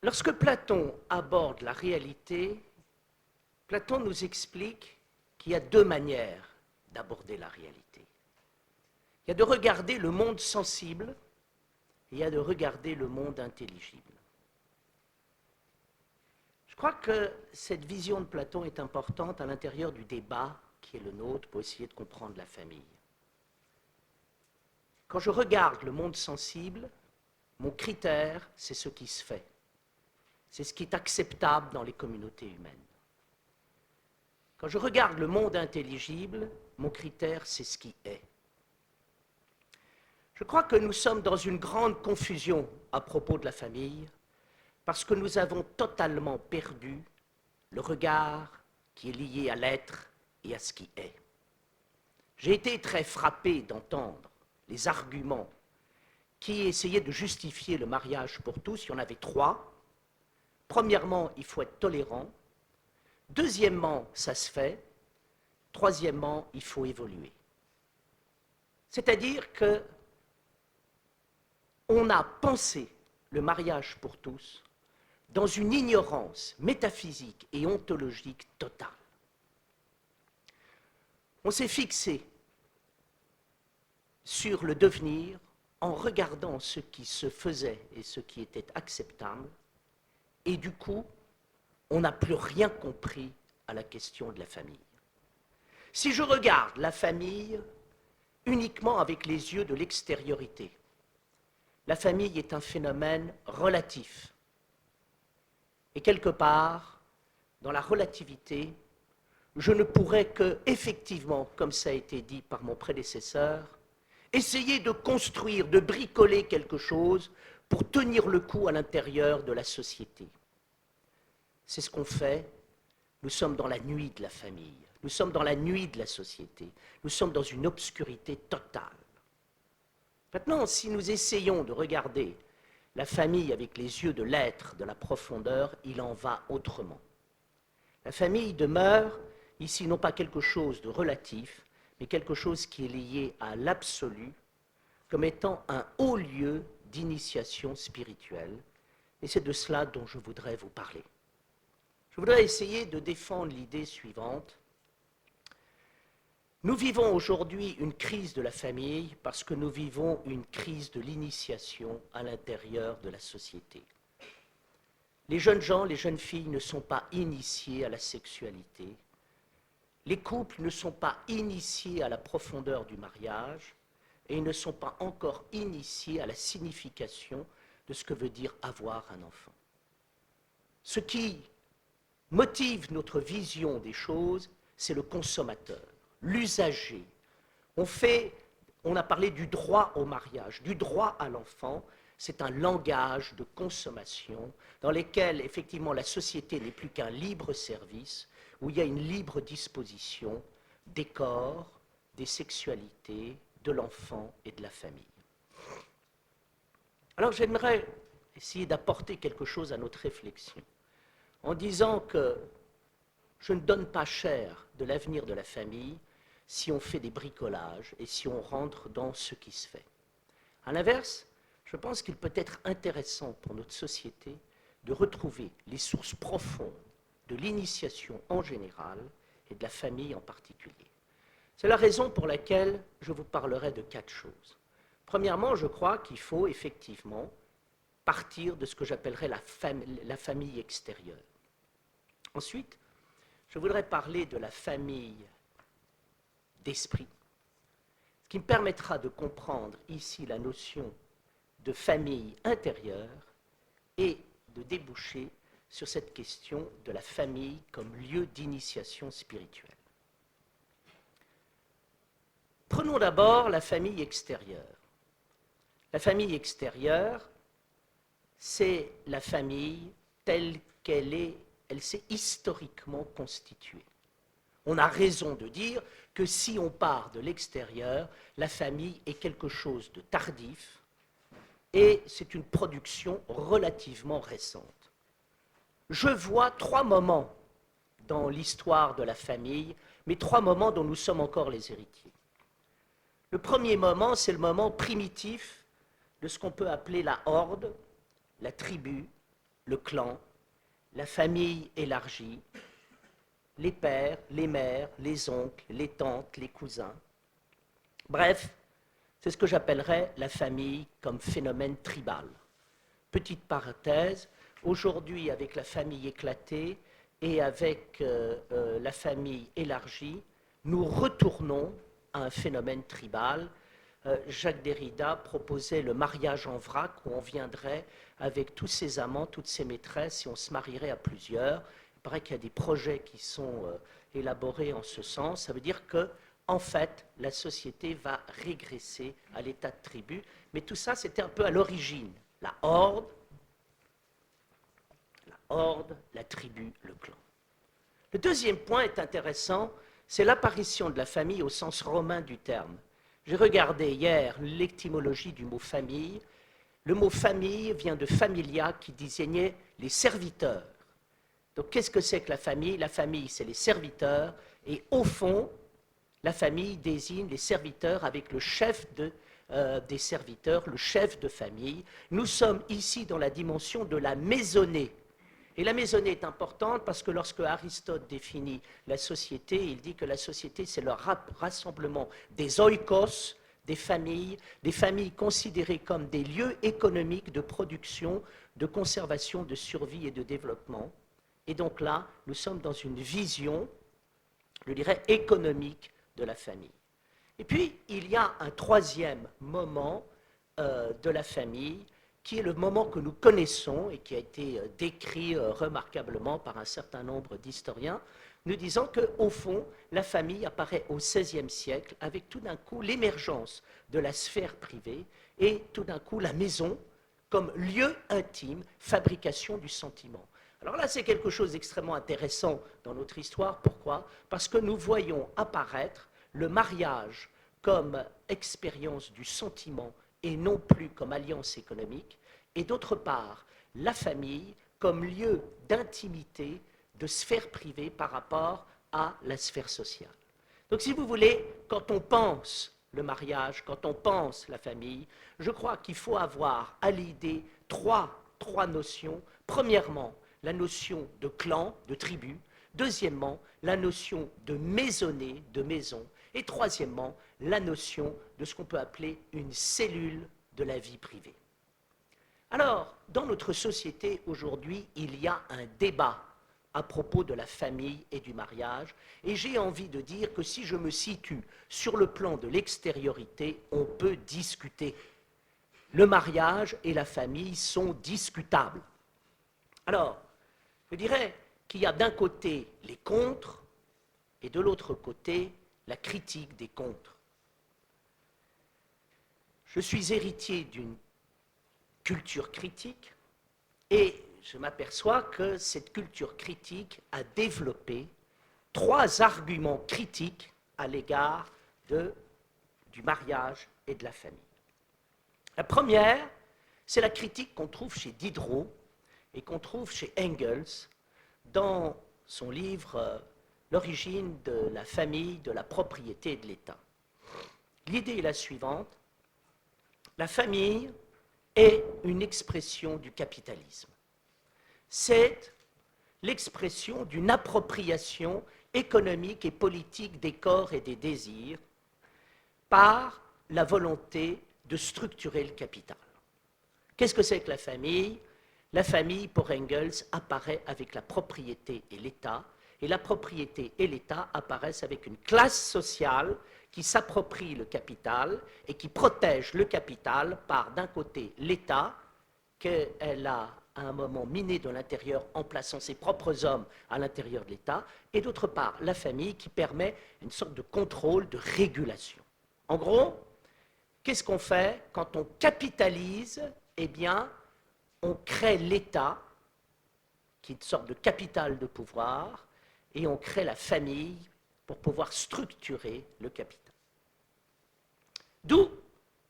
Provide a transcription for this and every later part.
Lorsque Platon aborde la réalité, Platon nous explique qu'il y a deux manières d'aborder la réalité. Il y a de regarder le monde sensible et il y a de regarder le monde intelligible. Je crois que cette vision de Platon est importante à l'intérieur du débat qui est le nôtre pour essayer de comprendre la famille. Quand je regarde le monde sensible, mon critère, c'est ce qui se fait. C'est ce qui est acceptable dans les communautés humaines. Quand je regarde le monde intelligible, mon critère, c'est ce qui est. Je crois que nous sommes dans une grande confusion à propos de la famille parce que nous avons totalement perdu le regard qui est lié à l'être et à ce qui est. J'ai été très frappé d'entendre les arguments qui essayaient de justifier le mariage pour tous. Il y en avait trois. Premièrement, il faut être tolérant. Deuxièmement, ça se fait. Troisièmement, il faut évoluer. C'est-à-dire qu'on a pensé le mariage pour tous dans une ignorance métaphysique et ontologique totale. On s'est fixé sur le devenir en regardant ce qui se faisait et ce qui était acceptable, et du coup, on n'a plus rien compris à la question de la famille. Si je regarde la famille uniquement avec les yeux de l'extériorité, la famille est un phénomène relatif. Et quelque part, dans la relativité, je ne pourrais que, effectivement, comme ça a été dit par mon prédécesseur, essayer de construire, de bricoler quelque chose pour tenir le coup à l'intérieur de la société. C'est ce qu'on fait. Nous sommes dans la nuit de la famille. Nous sommes dans la nuit de la société. Nous sommes dans une obscurité totale. Maintenant, si nous essayons de regarder la famille avec les yeux de l'être, de la profondeur, il en va autrement. La famille demeure ici non pas quelque chose de relatif, mais quelque chose qui est lié à l'absolu comme étant un haut lieu d'initiation spirituelle. Et c'est de cela dont je voudrais vous parler. Je voudrais essayer de défendre l'idée suivante. Nous vivons aujourd'hui une crise de la famille parce que nous vivons une crise de l'initiation à l'intérieur de la société. Les jeunes gens, les jeunes filles ne sont pas initiés à la sexualité. Les couples ne sont pas initiés à la profondeur du mariage et ils ne sont pas encore initiés à la signification de ce que veut dire avoir un enfant. Ce qui motive notre vision des choses, c'est le consommateur, l'usager. On a parlé du droit au mariage, du droit à l'enfant. C'est un langage de consommation dans lequel, effectivement, la société n'est plus qu'un libre service, où il y a une libre disposition des corps, des sexualités, de l'enfant et de la famille. Alors j'aimerais essayer d'apporter quelque chose à notre réflexion, en disant que je ne donne pas cher de l'avenir de la famille si on fait des bricolages et si on rentre dans ce qui se fait. À l'inverse, je pense qu'il peut être intéressant pour notre société de retrouver les sources profondes de l'initiation en général et de la famille en particulier. C'est la raison pour laquelle je vous parlerai de 4 choses. Premièrement, je crois qu'il faut effectivement partir de ce que j'appellerais la famille extérieure. Ensuite, je voudrais parler de la famille d'esprit, ce qui me permettra de comprendre ici la notion de famille intérieure et de déboucher sur cette question de la famille comme lieu d'initiation spirituelle. Prenons d'abord la famille extérieure. La famille extérieure, c'est la famille telle qu'elle est, elle s'est historiquement constituée. On a raison de dire que si on part de l'extérieur, la famille est quelque chose de tardif et c'est une production relativement récente. Je vois 3 moments dans l'histoire de la famille, mais 3 moments dont nous sommes encore les héritiers. Le premier moment, c'est le moment primitif de ce qu'on peut appeler la horde, la tribu, le clan, la famille élargie, les pères, les mères, les oncles, les tantes, les cousins. Bref, c'est ce que j'appellerais la famille comme phénomène tribal. Petite parenthèse, aujourd'hui avec la famille éclatée et avec la famille élargie, nous retournons à un phénomène tribal. Jacques Derrida proposait le mariage en vrac où on viendrait avec tous ses amants, toutes ses maîtresses et on se marierait à plusieurs. Il paraît qu'il y a des projets qui sont élaborés en ce sens. Ça veut dire que, en fait, la société va régresser à l'état de tribu. Mais tout ça, c'était un peu à l'origine. La horde, la tribu, le clan. Le deuxième point est intéressant, c'est l'apparition de la famille au sens romain du terme. J'ai regardé hier l'étymologie du mot famille. Le mot famille vient de familia qui désignait les serviteurs. Donc qu'est-ce que c'est que la famille? La famille, c'est les serviteurs et au fond, la famille désigne les serviteurs avec le chef des serviteurs, le chef de famille. Nous sommes ici dans la dimension de la maisonnée. Et la maisonnée est importante parce que lorsque Aristote définit la société, il dit que la société, c'est le rassemblement des oikos, des familles considérées comme des lieux économiques de production, de conservation, de survie et de développement. Et donc là, nous sommes dans une vision, je dirais, économique de la famille. Et puis, il y a un troisième moment de la famille, qui est le moment que nous connaissons et qui a été décrit remarquablement par un certain nombre d'historiens, nous disant qu'au fond, la famille apparaît au XVIe siècle avec tout d'un coup l'émergence de la sphère privée et tout d'un coup la maison comme lieu intime, fabrication du sentiment. Alors là, c'est quelque chose d'extrêmement intéressant dans notre histoire. Pourquoi? Parce que nous voyons apparaître le mariage comme expérience du sentiment et non plus comme alliance économique, et d'autre part, la famille comme lieu d'intimité, de sphère privée par rapport à la sphère sociale. Donc si vous voulez, quand on pense le mariage, quand on pense la famille, je crois qu'il faut avoir à l'idée trois notions. Premièrement, la notion de clan, de tribu. Deuxièmement, la notion de maisonnée, de maison. Et troisièmement, la notion de ce qu'on peut appeler une cellule de la vie privée. Alors, dans notre société aujourd'hui, il y a un débat à propos de la famille et du mariage, et j'ai envie de dire que si je me situe sur le plan de l'extériorité, on peut discuter. Le mariage et la famille sont discutables. Alors, je dirais qu'il y a d'un côté les contres et de l'autre côté la critique des contres. Je suis héritier d'une culture critique et je m'aperçois que cette culture critique a développé trois arguments critiques à l'égard du mariage et de la famille. La première, c'est la critique qu'on trouve chez Diderot et qu'on trouve chez Engels dans son livre L'origine de la famille, de la propriété et de l'État. L'idée est la suivante. La famille est une expression du capitalisme. C'est l'expression d'une appropriation économique et politique des corps et des désirs par la volonté de structurer le capital. Qu'est-ce que c'est que la famille? La famille, pour Engels, apparaît avec la propriété et l'État, et la propriété et l'État apparaissent avec une classe sociale qui s'approprie le capital et qui protège le capital par, d'un côté, l'État, qu'elle a à un moment miné de l'intérieur en plaçant ses propres hommes à l'intérieur de l'État, et d'autre part, la famille qui permet une sorte de contrôle, de régulation. En gros, qu'est-ce qu'on fait quand on capitalise? Eh bien, on crée l'État, qui est une sorte de capital de pouvoir, et on crée la famille pour pouvoir structurer le capital. D'où,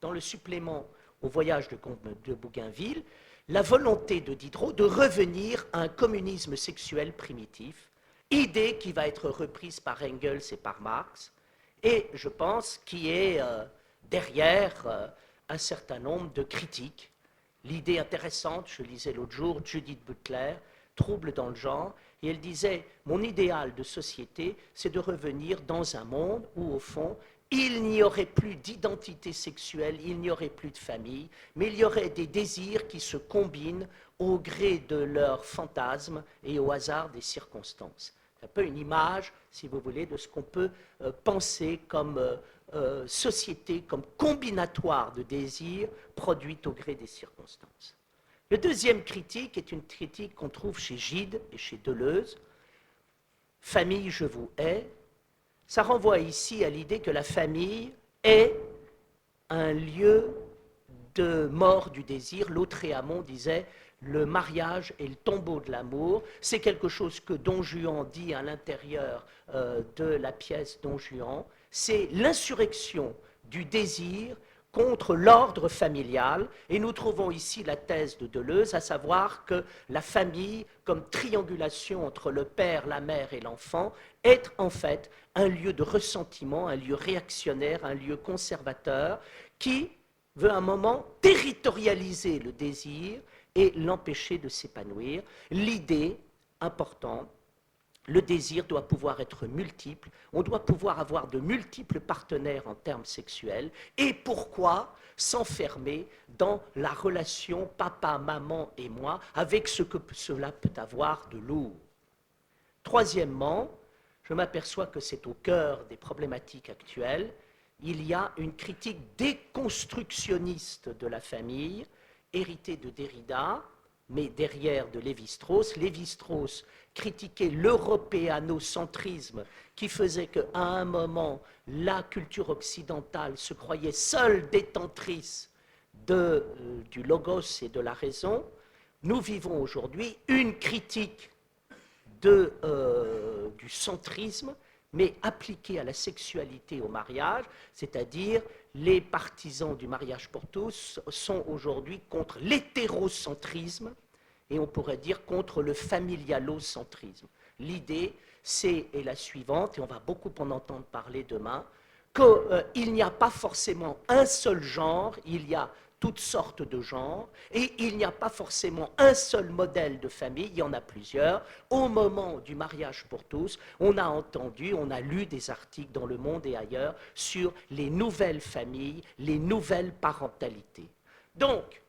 dans le supplément au voyage de Bougainville, la volonté de Diderot de revenir à un communisme sexuel primitif, idée qui va être reprise par Engels et par Marx, et je pense qui est derrière un certain nombre de critiques. l'idée intéressante, je lisais l'autre jour, Judith Butler, Trouble dans le genre, et elle disait, mon idéal de société, c'est de revenir dans un monde où, au fond, il n'y aurait plus d'identité sexuelle, il n'y aurait plus de famille, mais il y aurait des désirs qui se combinent au gré de leurs fantasmes et au hasard des circonstances. C'est un peu une image, si vous voulez, de ce qu'on peut penser comme société, comme combinatoire de désirs produits au gré des circonstances. Le deuxième critique est une critique qu'on trouve chez Gide et chez Deleuze. Famille, je vous hais. Ça renvoie ici à l'idée que la famille est un lieu de mort du désir. Lautréamont disait « le mariage est le tombeau de l'amour ». C'est quelque chose que Don Juan dit à l'intérieur de la pièce Don Juan. C'est l'insurrection du désir contre l'ordre familial, et nous trouvons ici la thèse de Deleuze, à savoir que la famille, comme triangulation entre le père, la mère et l'enfant, est en fait un lieu de ressentiment, un lieu réactionnaire, un lieu conservateur, qui veut à un moment territorialiser le désir et l'empêcher de s'épanouir. L'idée importante, le désir doit pouvoir être multiple, on doit pouvoir avoir de multiples partenaires en termes sexuels, et pourquoi s'enfermer dans la relation papa, maman et moi, avec ce que cela peut avoir de lourd. Troisièmement, je m'aperçois que c'est au cœur des problématiques actuelles, il y a une critique déconstructionniste de la famille, héritée de Derrida, mais derrière de Lévi-Strauss. Lévi-Strauss critiquait l'européanocentrisme qui faisait qu'à un moment, la culture occidentale se croyait seule détentrice du logos et de la raison. Nous vivons aujourd'hui une critique du centrisme, mais appliquée à la sexualité, au mariage, c'est-à-dire les partisans du mariage pour tous sont aujourd'hui contre l'hétérocentrisme et on pourrait dire contre le familialocentrisme. L'idée, est la suivante, et on va beaucoup en entendre parler demain, qu'il n'y a pas forcément un seul genre, il y a toutes sortes de genres, et il n'y a pas forcément un seul modèle de famille, il y en a plusieurs. Au moment du mariage pour tous, on a entendu, on a lu des articles dans Le Monde et ailleurs sur les nouvelles familles, les nouvelles parentalités. Donc,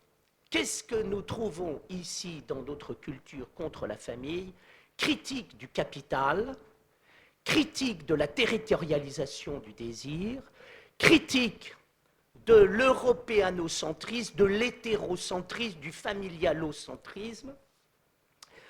qu'est-ce que nous trouvons ici dans notre culture contre la famille? Critique du capital, critique de la territorialisation du désir, critique de l'européanocentrisme, de l'hétérocentrisme, du familialocentrisme,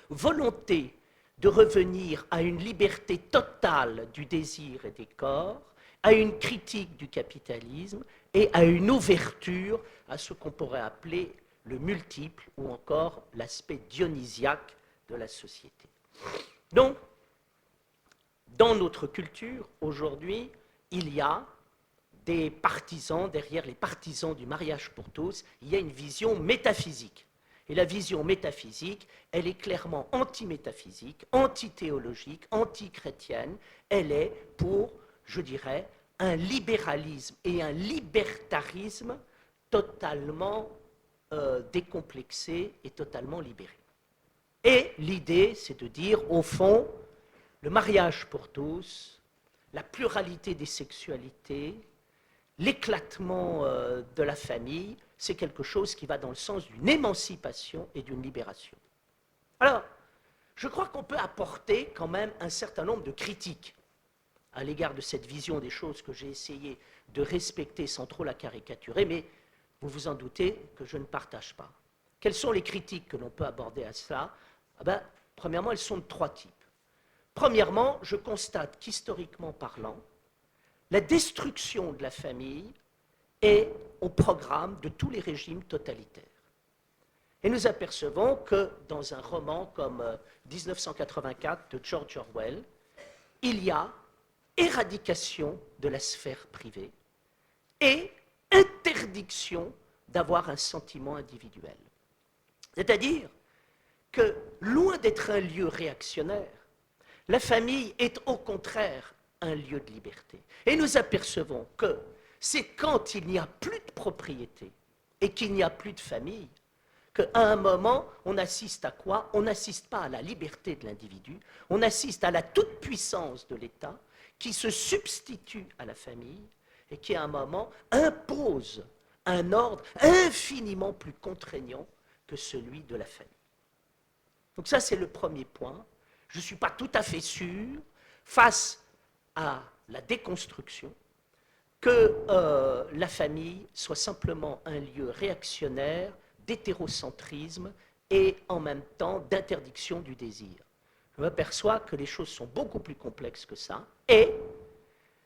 volonté de revenir à une liberté totale du désir et des corps, à une critique du capitalisme et à une ouverture à ce qu'on pourrait appeler le multiple ou encore l'aspect dionysiaque de la société. Donc, dans notre culture, aujourd'hui, il y a des partisans, derrière les partisans du mariage pour tous, il y a une vision métaphysique. Et la vision métaphysique, elle est clairement anti-métaphysique, anti-théologique, anti-chrétienne. Elle est pour, je dirais, un libéralisme et un libertarisme totalement décomplexé et totalement libéré. Et l'idée, c'est de dire, au fond, le mariage pour tous, la pluralité des sexualités, l'éclatement de la famille, c'est quelque chose qui va dans le sens d'une émancipation et d'une libération. Alors, je crois qu'on peut apporter quand même un certain nombre de critiques à l'égard de cette vision des choses que j'ai essayé de respecter sans trop la caricaturer, mais vous vous en doutez que je ne partage pas. Quelles sont les critiques que l'on peut aborder à cela? Premièrement, elles sont de trois types. Premièrement, je constate qu'historiquement parlant, la destruction de la famille est au programme de tous les régimes totalitaires. Et nous apercevons que dans un roman comme 1984 de George Orwell, il y a éradication de la sphère privée et interdiction d'avoir un sentiment individuel. C'est-à-dire que, loin d'être un lieu réactionnaire, la famille est au contraire un lieu de liberté. Et nous apercevons que c'est quand il n'y a plus de propriété et qu'il n'y a plus de famille qu'à un moment, on assiste à quoi? On n'assiste pas à la liberté de l'individu, on assiste à la toute-puissance de l'État qui se substitue à la famille et qui, à un moment, impose un ordre infiniment plus contraignant que celui de la famille. Donc ça, c'est le premier point. Je ne suis pas tout à fait sûr, face à la déconstruction, que la famille soit simplement un lieu réactionnaire d'hétérocentrisme et en même temps d'interdiction du désir. Je m'aperçois que les choses sont beaucoup plus complexes que ça et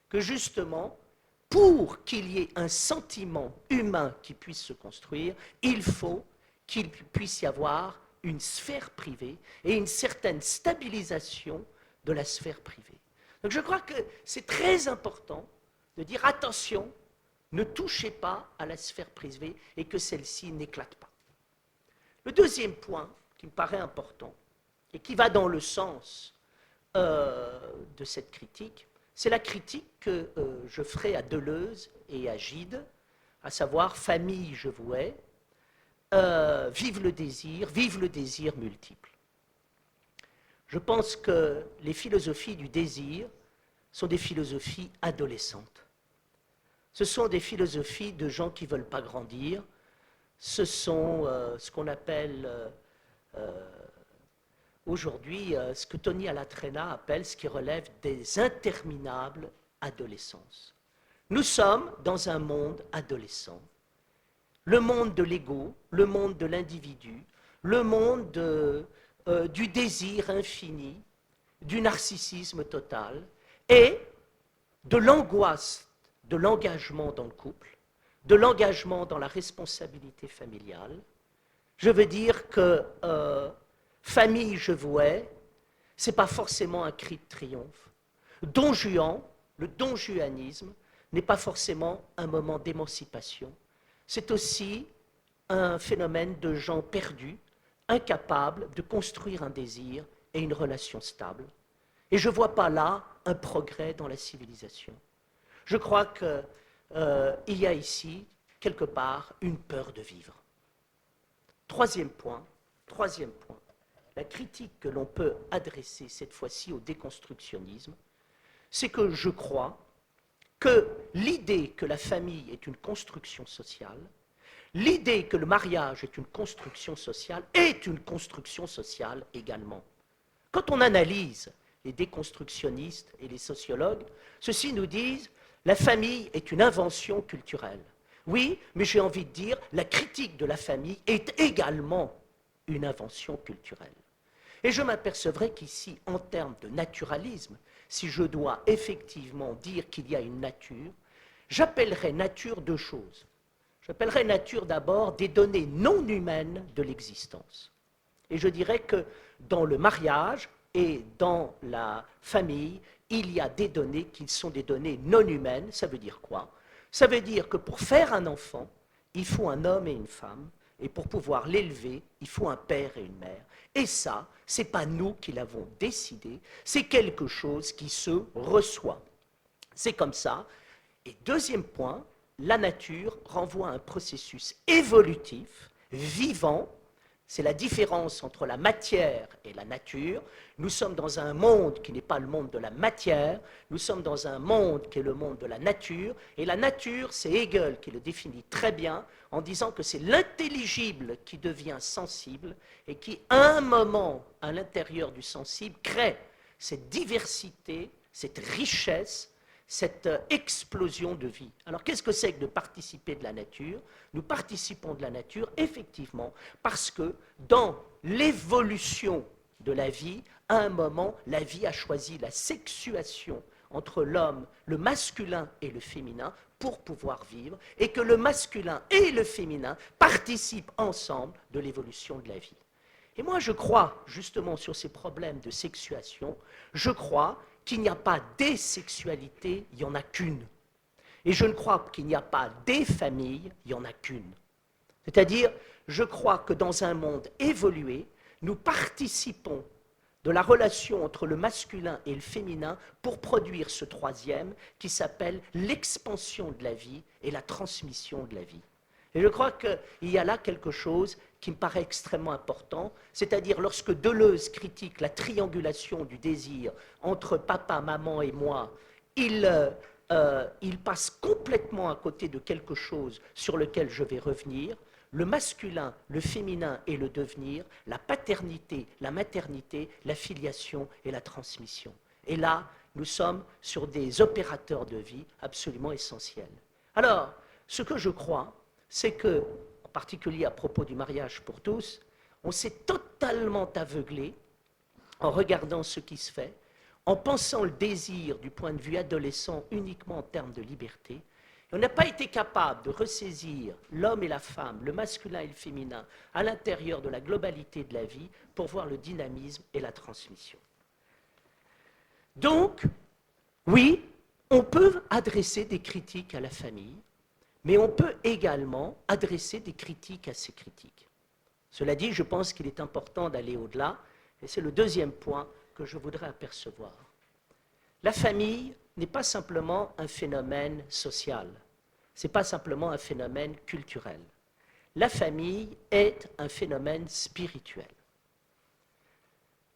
que justement, pour qu'il y ait un sentiment humain qui puisse se construire, il faut qu'il puisse y avoir une sphère privée et une certaine stabilisation de la sphère privée. Donc je crois que c'est très important de dire attention, ne touchez pas à la sphère privée et que celle-ci n'éclate pas. Le deuxième point qui me paraît important et qui va dans le sens de cette critique, c'est la critique que je ferai à Deleuze et à Gide, à savoir famille, je vous hais, vive le désir multiple. Je pense que les philosophies du désir sont des philosophies adolescentes. Ce sont des philosophies de gens qui ne veulent pas grandir. Ce sont ce qu'on appelle aujourd'hui, ce que Tony Alatrena appelle ce qui relève des interminables adolescences. Nous sommes dans un monde adolescent. Le monde de l'ego, le monde de l'individu, le monde du désir infini, du narcissisme total et de l'angoisse de l'engagement dans le couple, de l'engagement dans la responsabilité familiale. Je veux dire que famille, je vous hais, ce n'est pas forcément un cri de triomphe. Don Juan, le donjuanisme, n'est pas forcément un moment d'émancipation. C'est aussi un phénomène de gens perdus, incapables de construire un désir et une relation stable. Et je ne vois pas là un progrès dans la civilisation. Je crois qu'il y a ici, quelque part, une peur de vivre. Troisième point, la critique que l'on peut adresser cette fois-ci au déconstructionnisme, c'est que je crois que l'idée que la famille est une construction sociale, l'idée que le mariage est une construction sociale également. Quand on analyse les déconstructionnistes et les sociologues, ceux-ci nous disent la famille est une invention culturelle. Oui, mais j'ai envie de dire la critique de la famille est également une invention culturelle. Et je m'apercevrai qu'ici, en termes de naturalisme, si je dois effectivement dire qu'il y a une nature, j'appellerais nature deux choses. J'appellerais nature d'abord des données non humaines de l'existence. Et je dirais que dans le mariage et dans la famille, il y a des données qui sont des données non humaines. Ça veut dire quoi? Ça veut dire que pour faire un enfant, il faut un homme et une femme, et pour pouvoir l'élever, il faut un père et une mère. Et ça, ce n'est pas nous qui l'avons décidé, c'est quelque chose qui se reçoit. C'est comme ça. Et deuxième point, la nature renvoie à un processus évolutif, vivant. C'est la différence entre la matière et la nature. Nous sommes dans un monde qui n'est pas le monde de la matière, nous sommes dans un monde qui est le monde de la nature, et la nature, c'est Hegel qui le définit très bien, en disant que c'est l'intelligible qui devient sensible, et qui, à un moment, à l'intérieur du sensible, crée cette diversité, cette richesse, cette explosion de vie. Alors, qu'est-ce que c'est que de participer de la nature? Nous participons de la nature, effectivement, parce que dans l'évolution de la vie, à un moment, la vie a choisi la sexuation entre l'homme, le masculin et le féminin, pour pouvoir vivre, et que le masculin et le féminin participent ensemble de l'évolution de la vie. Et moi, je crois, justement, sur ces problèmes de sexuation, je crois qu'il n'y a pas des sexualités, il n'y en a qu'une. Et je ne crois qu'il n'y a pas des familles, il n'y en a qu'une. C'est-à-dire, je crois que dans un monde évolué, nous participons de la relation entre le masculin et le féminin pour produire ce troisième qui s'appelle l'expansion de la vie et la transmission de la vie. Et je crois qu'il y a là quelque chose qui me paraît extrêmement important, c'est-à-dire lorsque Deleuze critique la triangulation du désir entre papa, maman et moi, il passe complètement à côté de quelque chose sur lequel je vais revenir, le masculin, le féminin et le devenir, la paternité, la maternité, la filiation et la transmission. Et là, nous sommes sur des opérateurs de vie absolument essentiels. Alors, ce que je crois, c'est que, en particulier à propos du mariage pour tous, on s'est totalement aveuglé en regardant ce qui se fait, en pensant le désir du point de vue adolescent uniquement en termes de liberté. Et on n'a pas été capable de ressaisir l'homme et la femme, le masculin et le féminin, à l'intérieur de la globalité de la vie pour voir le dynamisme et la transmission. Donc, oui, on peut adresser des critiques à la famille, mais on peut également adresser des critiques à ces critiques. Cela dit, je pense qu'il est important d'aller au-delà, et c'est le deuxième point que je voudrais apercevoir. La famille n'est pas simplement un phénomène social, ce n'est pas simplement un phénomène culturel. La famille est un phénomène spirituel.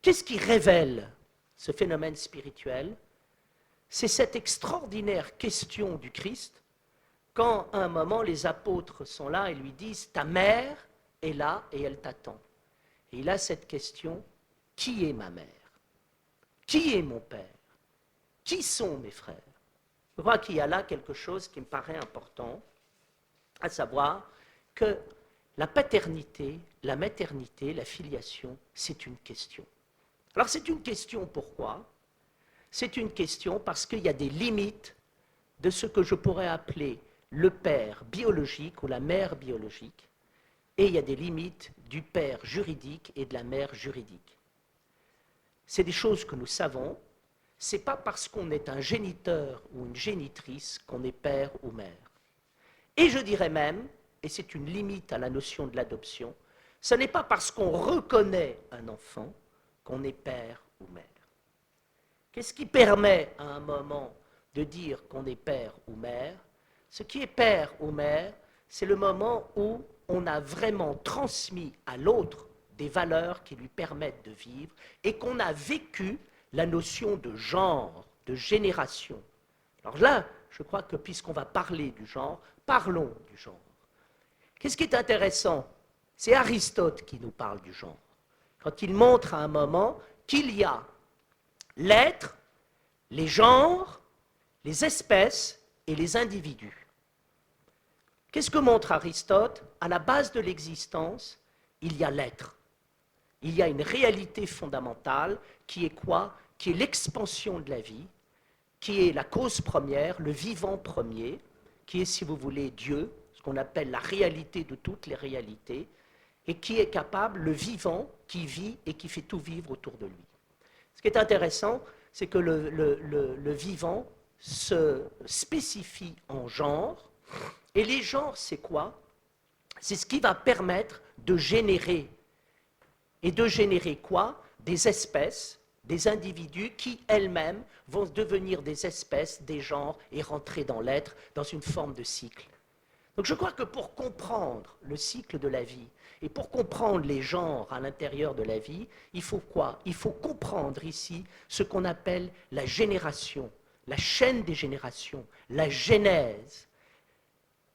Qu'est-ce qui révèle ce phénomène spirituel? C'est cette extraordinaire question du Christ, quand à un moment les apôtres sont là et lui disent « ta mère est là et elle t'attend ». Et il a cette question « qui est ma mère? Qui est mon père? Qui sont mes frères ?» Je crois qu'il y a là quelque chose qui me paraît important, à savoir que la paternité, la maternité, la filiation, c'est une question. Alors c'est une question pourquoi? C'est une question parce qu'il y a des limites de ce que je pourrais appeler le père biologique ou la mère biologique, et il y a des limites du père juridique et de la mère juridique. C'est des choses que nous savons, ce n'est pas parce qu'on est un géniteur ou une génitrice qu'on est père ou mère. Et je dirais même, et c'est une limite à la notion de l'adoption, ce n'est pas parce qu'on reconnaît un enfant qu'on est père ou mère. Qu'est-ce qui permet à un moment de dire qu'on est père ou mère? Ce qui est père ou mère, c'est le moment où on a vraiment transmis à l'autre des valeurs qui lui permettent de vivre et qu'on a vécu la notion de genre, de génération. Alors là, je crois que puisqu'on va parler du genre, parlons du genre. Qu'est-ce qui est intéressant? C'est Aristote qui nous parle du genre. Quand il montre à un moment qu'il y a l'être, les genres, les espèces et les individus. Qu'est-ce que montre Aristote? À la base de l'existence, il y a l'être. Il y a une réalité fondamentale qui est quoi? Qui est l'expansion de la vie, qui est la cause première, le vivant premier, qui est, si vous voulez, Dieu, ce qu'on appelle la réalité de toutes les réalités, et qui est capable, le vivant, qui vit et qui fait tout vivre autour de lui. Ce qui est intéressant, c'est que le vivant se spécifie en genre, et les genres, c'est quoi? C'est ce qui va permettre de générer. Et de générer quoi? Des espèces, des individus qui, elles-mêmes, vont devenir des espèces, des genres, et rentrer dans l'être, dans une forme de cycle. Donc je crois que pour comprendre le cycle de la vie, et pour comprendre les genres à l'intérieur de la vie, il faut quoi? Il faut comprendre ici ce qu'on appelle la génération, la chaîne des générations, la genèse.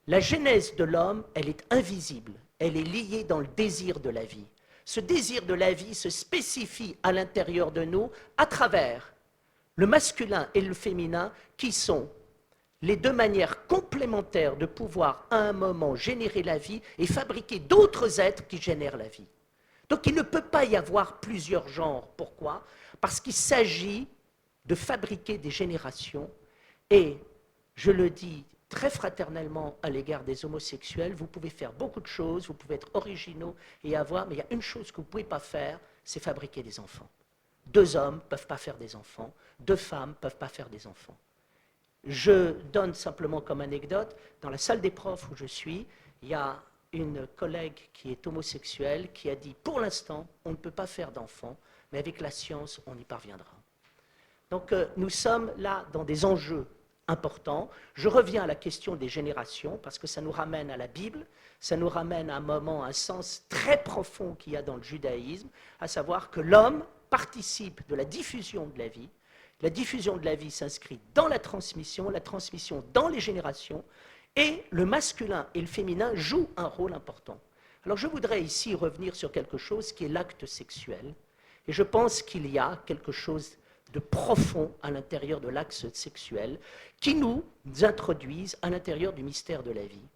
La genèse de l'homme, elle est invisible, elle est liée dans le désir de la vie. Ce désir de la vie se spécifie à l'intérieur de nous à travers le masculin et le féminin qui sont les deux manières complémentaires de pouvoir à un moment générer la vie et fabriquer d'autres êtres qui génèrent la vie. Donc il ne peut pas y avoir plusieurs genres. Pourquoi? Parce qu'il s'agit de fabriquer des générations et, je le dis très fraternellement à l'égard des homosexuels, vous pouvez faire beaucoup de choses, vous pouvez être originaux et avoir, mais il y a une chose que vous ne pouvez pas faire, c'est fabriquer des enfants. Deux hommes ne peuvent pas faire des enfants, deux femmes ne peuvent pas faire des enfants. Je donne simplement comme anecdote, dans la salle des profs où je suis, il y a une collègue qui est homosexuelle qui a dit « pour l'instant, on ne peut pas faire d'enfants, mais avec la science, on y parviendra ». Donc nous sommes là dans des enjeux important. Je reviens à la question des générations, parce que ça nous ramène à la Bible, ça nous ramène à un moment, un sens très profond qu'il y a dans le judaïsme, à savoir que l'homme participe de la diffusion de la vie. La diffusion de la vie s'inscrit dans la transmission dans les générations, et le masculin et le féminin jouent un rôle important. Alors je voudrais ici revenir sur quelque chose qui est l'acte sexuel, et je pense qu'il y a quelque chose de profond à l'intérieur de l'acte sexuel qui nous introduise à l'intérieur du mystère de la vie.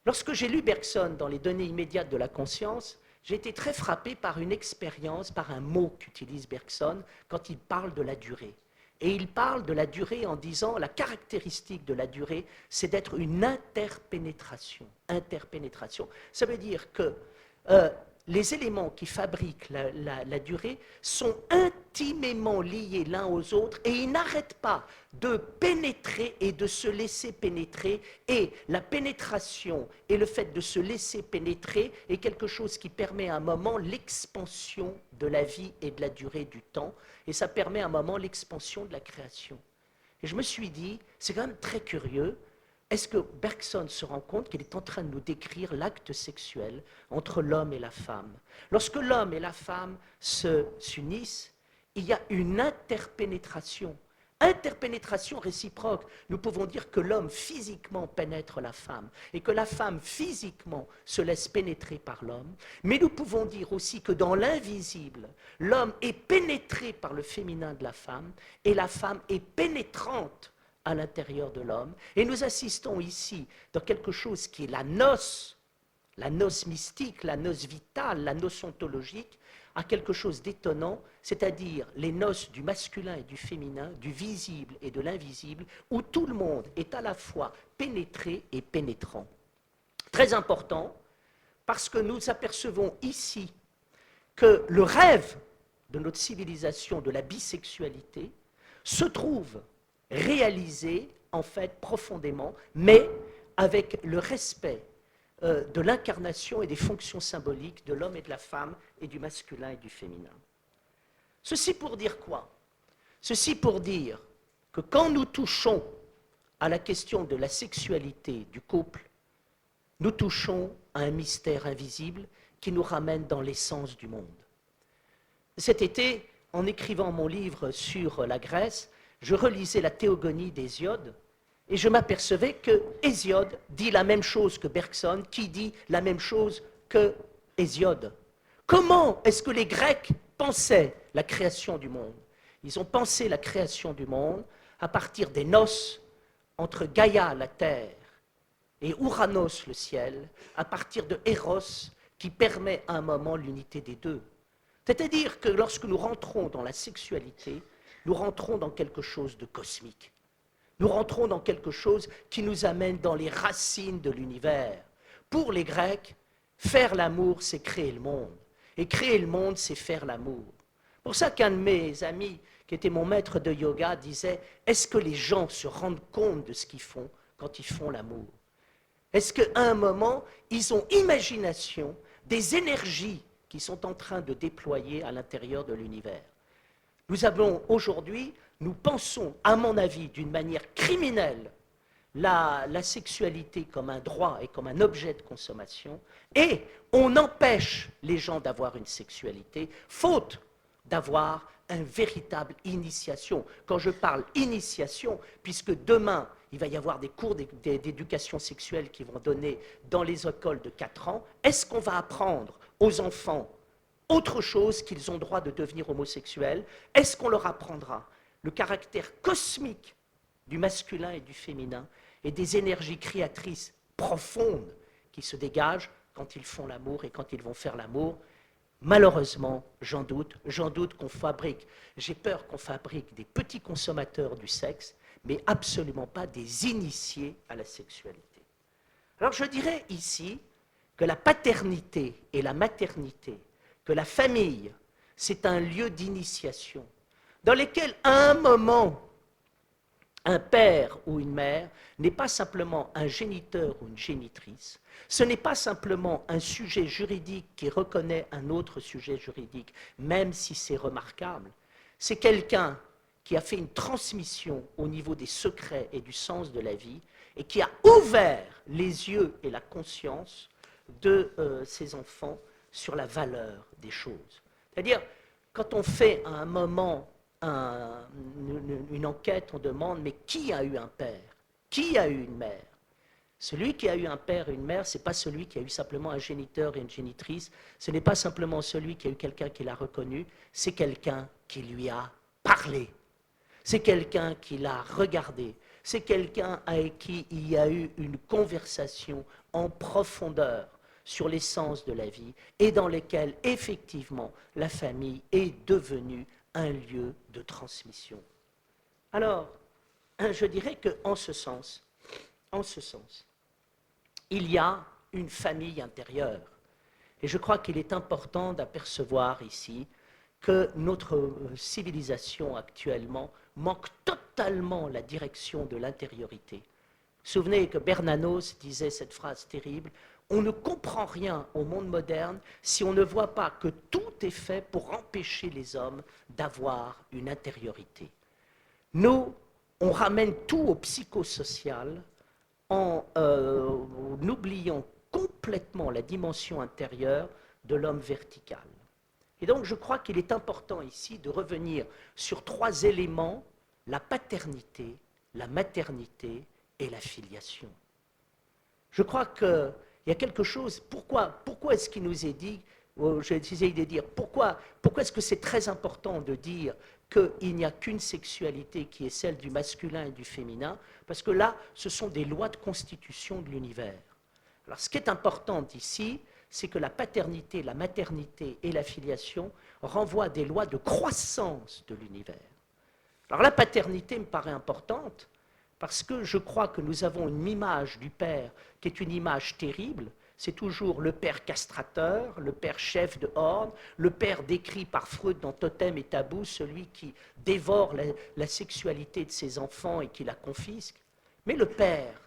Lorsque j'ai lu Bergson dans les données immédiates de la conscience, j'ai été très frappé par une expérience, par un mot qu'utilise Bergson quand il parle de la durée. Et il parle de la durée en disant la caractéristique de la durée, c'est d'être une interpénétration. Interpénétration. Ça veut dire que les éléments qui fabriquent la durée sont intimement liés l'un aux autres et ils n'arrêtent pas de pénétrer et de se laisser pénétrer. Et la pénétration et le fait de se laisser pénétrer est quelque chose qui permet à un moment l'expansion de la vie et de la durée du temps. Et ça permet à un moment l'expansion de la création. Et je me suis dit, c'est quand même très curieux. Est-ce que Bergson se rend compte qu'il est en train de nous décrire l'acte sexuel entre l'homme et la femme? Lorsque l'homme et la femme s'unissent, il y a une interpénétration. Interpénétration réciproque. Nous pouvons dire que l'homme physiquement pénètre la femme et que la femme physiquement se laisse pénétrer par l'homme. Mais nous pouvons dire aussi que dans l'invisible, l'homme est pénétré par le féminin de la femme et la femme est pénétrante à l'intérieur de l'homme. Et nous assistons ici dans quelque chose qui est la noce mystique, la noce vitale, la noce ontologique, à quelque chose d'étonnant, c'est-à-dire les noces du masculin et du féminin, du visible et de l'invisible, où tout le monde est à la fois pénétré et pénétrant. Très important, parce que nous apercevons ici que le rêve de notre civilisation, de la bisexualité, se trouve réalisé, en fait, profondément, mais avec le respect de l'incarnation et des fonctions symboliques de l'homme et de la femme, et du masculin et du féminin. Ceci pour dire quoi? Ceci pour dire que quand nous touchons à la question de la sexualité du couple, nous touchons à un mystère invisible qui nous ramène dans l'essence du monde. Cet été, en écrivant mon livre sur la Grèce, je relisais la théogonie d'Hésiode et je m'apercevais que Hésiode dit la même chose que Bergson, qui dit la même chose que Hésiode. Comment est-ce que les Grecs pensaient la création du monde? Ils ont pensé la création du monde à partir des noces entre Gaïa, la terre, et Ouranos, le ciel, à partir de Eros, qui permet à un moment l'unité des deux. C'est-à-dire que lorsque nous rentrons dans la sexualité, nous rentrons dans quelque chose de cosmique. Nous rentrons dans quelque chose qui nous amène dans les racines de l'univers. Pour les Grecs, faire l'amour, c'est créer le monde. Et créer le monde, c'est faire l'amour. Pour ça qu'un de mes amis, qui était mon maître de yoga, disait « Est-ce que les gens se rendent compte de ce qu'ils font quand ils font l'amour? Est-ce qu'à un moment, ils ont imagination des énergies qui sont en train de déployer à l'intérieur de l'univers? Nous avons aujourd'hui, nous pensons, à mon avis, d'une manière criminelle, la sexualité comme un droit et comme un objet de consommation, et on empêche les gens d'avoir une sexualité, faute d'avoir une véritable initiation. Quand je parle initiation, puisque demain, il va y avoir des cours d'éducation sexuelle qui vont donner dans les écoles de 4 ans, est-ce qu'on va apprendre aux enfants autre chose qu'ils ont droit de devenir homosexuels? Est-ce qu'on leur apprendra le caractère cosmique du masculin et du féminin et des énergies créatrices profondes qui se dégagent quand ils font l'amour et quand ils vont faire l'amour? Malheureusement, j'en doute qu'on fabrique, j'ai peur qu'on fabrique des petits consommateurs du sexe, mais absolument pas des initiés à la sexualité. Alors je dirais ici que la paternité et la maternité, que la famille, c'est un lieu d'initiation, dans lequel, à un moment, un père ou une mère n'est pas simplement un géniteur ou une génitrice, ce n'est pas simplement un sujet juridique qui reconnaît un autre sujet juridique, même si c'est remarquable, c'est quelqu'un qui a fait une transmission au niveau des secrets et du sens de la vie, et qui a ouvert les yeux et la conscience de ces enfants sur la valeur des choses. C'est-à-dire, quand on fait à un moment une enquête, on demande, mais qui a eu un père? Qui a eu une mère? Celui qui a eu un père et une mère, ce n'est pas celui qui a eu simplement un géniteur et une génitrice, ce n'est pas simplement celui qui a eu quelqu'un qui l'a reconnu, c'est quelqu'un qui lui a parlé, c'est quelqu'un qui l'a regardé, c'est quelqu'un avec qui il y a eu une conversation en profondeur sur l'essence de la vie et dans lesquelles, effectivement, la famille est devenue un lieu de transmission. Alors, je dirais qu'en ce sens, il y a une famille intérieure. Et je crois qu'il est important d'apercevoir ici que notre civilisation actuellement manque totalement la direction de l'intériorité. Vous vous souvenez que Bernanos disait cette phrase terrible, « On ne comprend rien au monde moderne si on ne voit pas que tout est fait pour empêcher les hommes d'avoir une intériorité. » Nous, on ramène tout au psychosocial en oubliant complètement la dimension intérieure de l'homme vertical. Et donc je crois qu'il est important ici de revenir sur 3 éléments, la paternité, la maternité et la filiation. Je crois qu'il y a quelque chose, pourquoi est-ce qu'il nous est dit, j'essaie de dire, pourquoi est-ce que c'est très important de dire qu'il n'y a qu'une sexualité qui est celle du masculin et du féminin, parce que là, ce sont des lois de constitution de l'univers. Alors ce qui est important ici, c'est que la paternité, la maternité et la filiation renvoient à des lois de croissance de l'univers. Alors la paternité me paraît importante parce que je crois que nous avons une image du père qui est une image terrible. C'est toujours le père castrateur, le père chef de horde, le père décrit par Freud dans Totem et Tabou, celui qui dévore la sexualité de ses enfants et qui la confisque. Mais le père,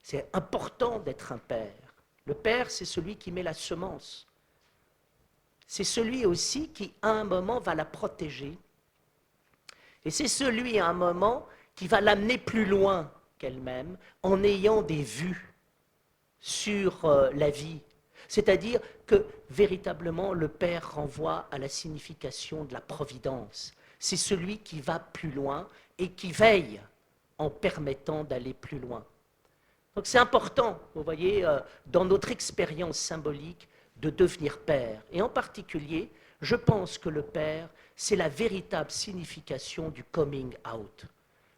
c'est important d'être un père. Le père, c'est celui qui met la semence. C'est celui aussi qui, à un moment, va la protéger. Et c'est celui, à un moment, qui va l'amener plus loin qu'elle-même en ayant des vues sur la vie. C'est-à-dire que, véritablement, le père renvoie à la signification de la providence. C'est celui qui va plus loin et qui veille en permettant d'aller plus loin. Donc c'est important, vous voyez, dans notre expérience symbolique, de devenir père. Et en particulier, je pense que le père, c'est la véritable signification du coming out.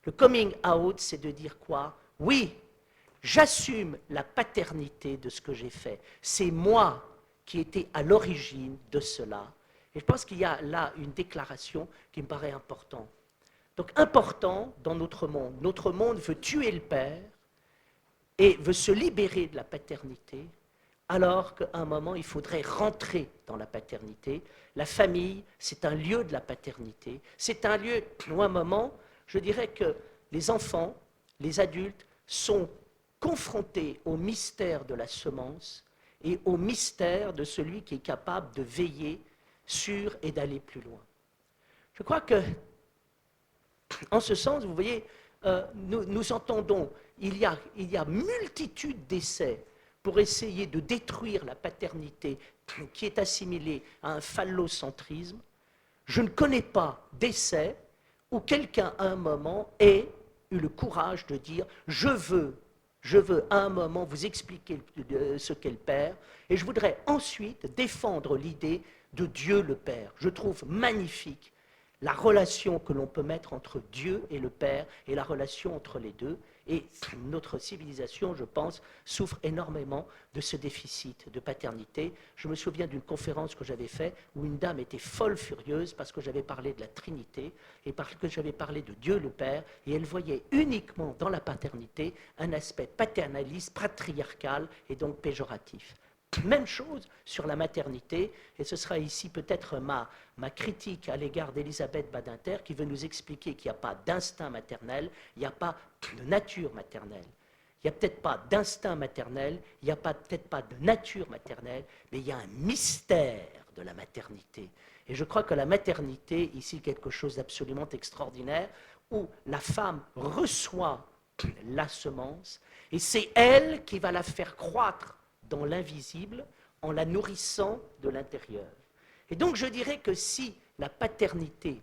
Le coming out, c'est de dire quoi? Oui, j'assume la paternité de ce que j'ai fait. C'est moi qui étais à l'origine de cela. Et je pense qu'il y a là une déclaration qui me paraît importante. Donc important dans notre monde. Notre monde veut tuer le père et veut se libérer de la paternité, alors qu'à un moment, il faudrait rentrer dans la paternité. La famille, c'est un lieu de la paternité. C'est un lieu où, à un moment, je dirais que les enfants, les adultes, sont confrontés au mystère de la semence et au mystère de celui qui est capable de veiller sur et d'aller plus loin. Je crois que, en ce sens, vous voyez, nous entendons, il y a multitude d'essais pour essayer de détruire la paternité qui est assimilée à un phallocentrisme. Je ne connais pas d'essai où quelqu'un, à un moment, ait eu le courage de dire « je veux à un moment vous expliquer ce qu'est le Père, et je voudrais ensuite défendre l'idée de Dieu le Père ». Je trouve magnifique la relation que l'on peut mettre entre Dieu et le Père et la relation entre les deux. Et notre civilisation, je pense, souffre énormément de ce déficit de paternité. Je me souviens d'une conférence que j'avais faite où une dame était folle furieuse parce que j'avais parlé de la Trinité et parce que j'avais parlé de Dieu le Père, et elle voyait uniquement dans la paternité un aspect paternaliste, patriarcal et donc péjoratif. Même chose sur la maternité, et ce sera ici peut-être ma critique à l'égard d'Elisabeth Badinter qui veut nous expliquer qu'il n'y a pas d'instinct maternel, il n'y a pas de nature maternelle. il n'y a peut-être pas d'instinct maternel, il n'y a peut-être pas de nature maternelle, mais il y a un mystère de la maternité. Et je crois que la maternité, ici, quelque chose d'absolument extraordinaire, où la femme reçoit la semence, et c'est elle qui va la faire croître dans l'invisible en la nourrissant de l'intérieur. Et donc je dirais que si la paternité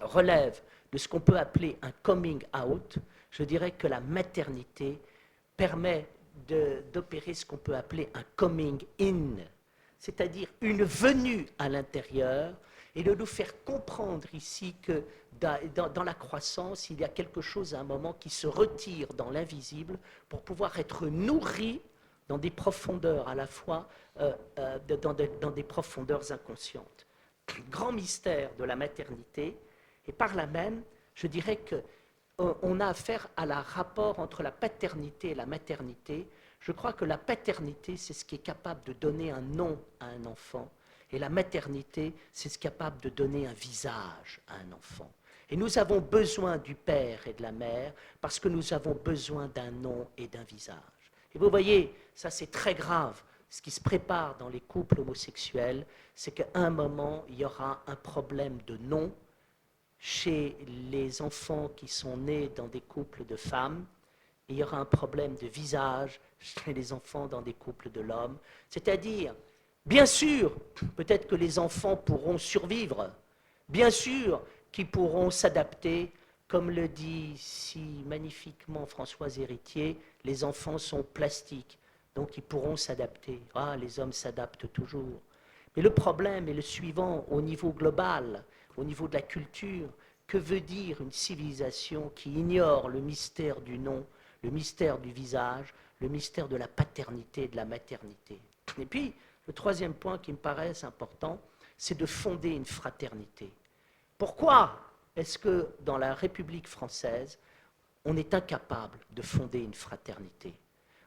relève de ce qu'on peut appeler un coming out, je dirais que la maternité permet d'opérer ce qu'on peut appeler un coming in, c'est-à-dire une venue à l'intérieur, et de nous faire comprendre ici que dans la croissance, il y a quelque chose à un moment qui se retire dans l'invisible pour pouvoir être nourri dans des profondeurs à la fois, dans des profondeurs inconscientes. Grand mystère de la maternité, et par là même, je dirais qu'on a affaire à la rapport entre la paternité et la maternité. Je crois que la paternité, c'est ce qui est capable de donner un nom à un enfant, et la maternité, c'est ce qui est capable de donner un visage à un enfant. Et nous avons besoin du père et de la mère parce que nous avons besoin d'un nom et d'un visage. Et vous voyez, ça c'est très grave. Ce qui se prépare dans les couples homosexuels, c'est qu'à un moment, il y aura un problème de nom chez les enfants qui sont nés dans des couples de femmes, et il y aura un problème de visage chez les enfants dans des couples de l'homme. C'est-à-dire, bien sûr, peut-être que les enfants pourront survivre, bien sûr qu'ils pourront s'adapter, comme le dit si magnifiquement Françoise Héritier, les enfants sont plastiques, donc ils pourront s'adapter. Ah, les hommes s'adaptent toujours. Mais le problème est le suivant, au niveau global, au niveau de la culture. Que veut dire une civilisation qui ignore le mystère du nom, le mystère du visage, le mystère de la paternité et de la maternité? Et puis, le troisième point qui me paraît important, c'est de fonder une fraternité. Pourquoi est-ce que dans la République française, on est incapable de fonder une fraternité?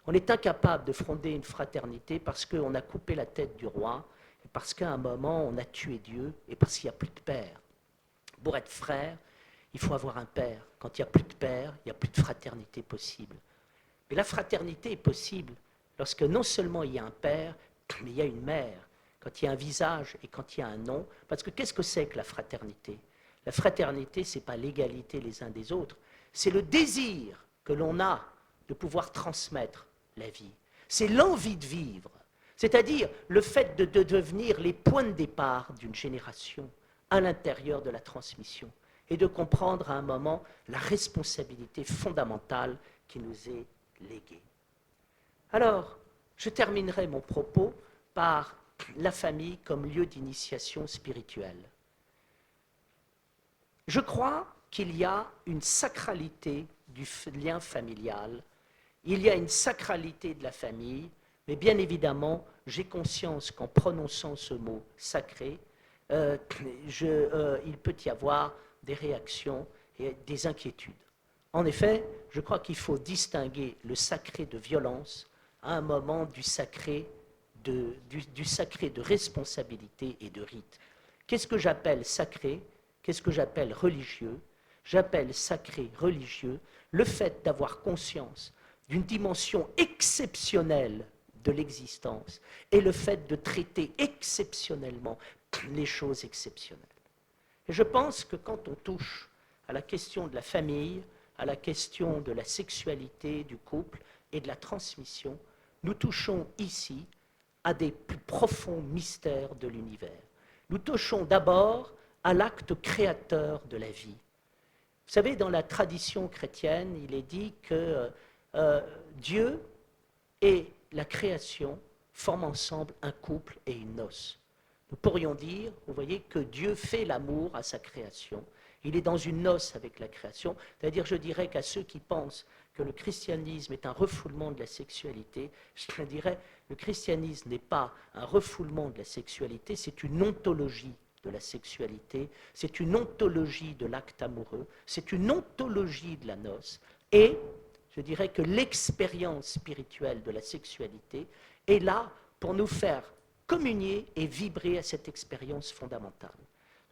On est incapable de fonder une fraternité parce qu'on a coupé la tête du roi, et parce qu'à un moment, on a tué Dieu, et parce qu'il n'y a plus de père. Pour être frère, il faut avoir un père. Quand il n'y a plus de père, il n'y a plus de fraternité possible. Mais la fraternité est possible lorsque non seulement il y a un père, mais il y a une mère, quand il y a un visage et quand il y a un nom. Parce que qu'est-ce que c'est que la fraternité? La fraternité, ce n'est pas l'égalité les uns des autres, c'est le désir que l'on a de pouvoir transmettre la vie. C'est l'envie de vivre, c'est-à-dire le fait de devenir les points de départ d'une génération à l'intérieur de la transmission et de comprendre à un moment la responsabilité fondamentale qui nous est léguée. Alors, je terminerai mon propos par la famille comme lieu d'initiation spirituelle. Je crois qu'il y a une sacralité du lien familial, il y a une sacralité de la famille, mais bien évidemment, j'ai conscience qu'en prononçant ce mot sacré, il peut y avoir des réactions et des inquiétudes. En effet, je crois qu'il faut distinguer le sacré de violence à un moment du sacré de responsabilité et de rite. Qu'est-ce que j'appelle sacré? Qu'est-ce que j'appelle religieux? J'appelle sacré, religieux, le fait d'avoir conscience d'une dimension exceptionnelle de l'existence et le fait de traiter exceptionnellement les choses exceptionnelles. Et je pense que quand on touche à la question de la famille, à la question de la sexualité, du couple et de la transmission, nous touchons ici à des plus profonds mystères de l'univers. Nous touchons d'abord à l'acte créateur de la vie. Vous savez, dans la tradition chrétienne, il est dit que Dieu et la création forment ensemble un couple et une noce. Nous pourrions dire, vous voyez, que Dieu fait l'amour à sa création. Il est dans une noce avec la création. C'est-à-dire, je dirais qu'à ceux qui pensent que le christianisme est un refoulement de la sexualité, je dirais, le christianisme n'est pas un refoulement de la sexualité, c'est une ontologie de la sexualité, c'est une ontologie de l'acte amoureux, c'est une ontologie de la noce. Et je dirais que l'expérience spirituelle de la sexualité est là pour nous faire communier et vibrer à cette expérience fondamentale.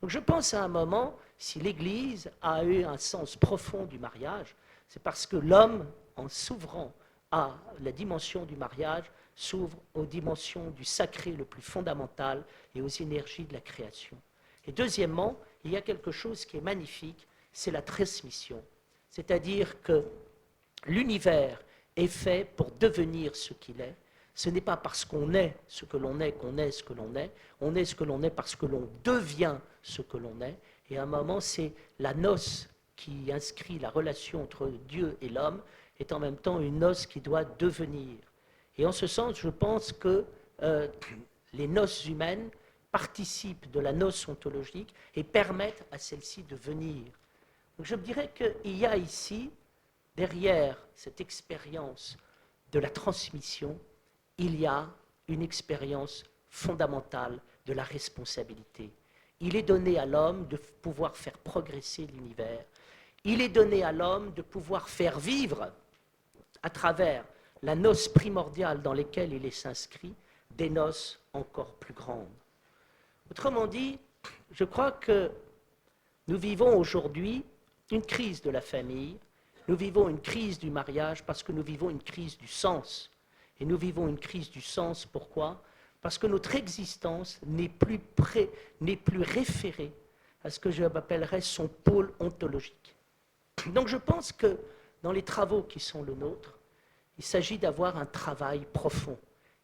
Donc je pense à un moment, si l'Église a eu un sens profond du mariage, c'est parce que l'homme, en s'ouvrant la dimension du mariage s'ouvre aux dimensions du sacré le plus fondamental et aux énergies de la création. Et deuxièmement, il y a quelque chose qui est magnifique, c'est la transmission. C'est-à-dire que l'univers est fait pour devenir ce qu'il est. Ce n'est pas parce qu'on est ce que l'on est qu'on est ce que l'on est. On est ce que l'on est parce que l'on devient ce que l'on est. Et à un moment, c'est la noce qui inscrit la relation entre Dieu et l'homme est en même temps une noce qui doit devenir. Et en ce sens, je pense que les noces humaines participent de la noce ontologique et permettent à celle-ci de venir. Donc je me dirais qu'il y a ici, derrière cette expérience de la transmission, il y a une expérience fondamentale de la responsabilité. Il est donné à l'homme de pouvoir faire progresser l'univers. Il est donné à l'homme de pouvoir faire vivre, à travers la noce primordiale dans laquelle il s'inscrit, des noces encore plus grandes. Autrement dit, je crois que nous vivons aujourd'hui une crise de la famille, nous vivons une crise du mariage parce que nous vivons une crise du sens. Et nous vivons une crise du sens, pourquoi ? Parce que notre existence n'est plus référée à ce que je m'appellerais son pôle ontologique. Donc je pense que dans les travaux qui sont le nôtre, il s'agit d'avoir un travail profond,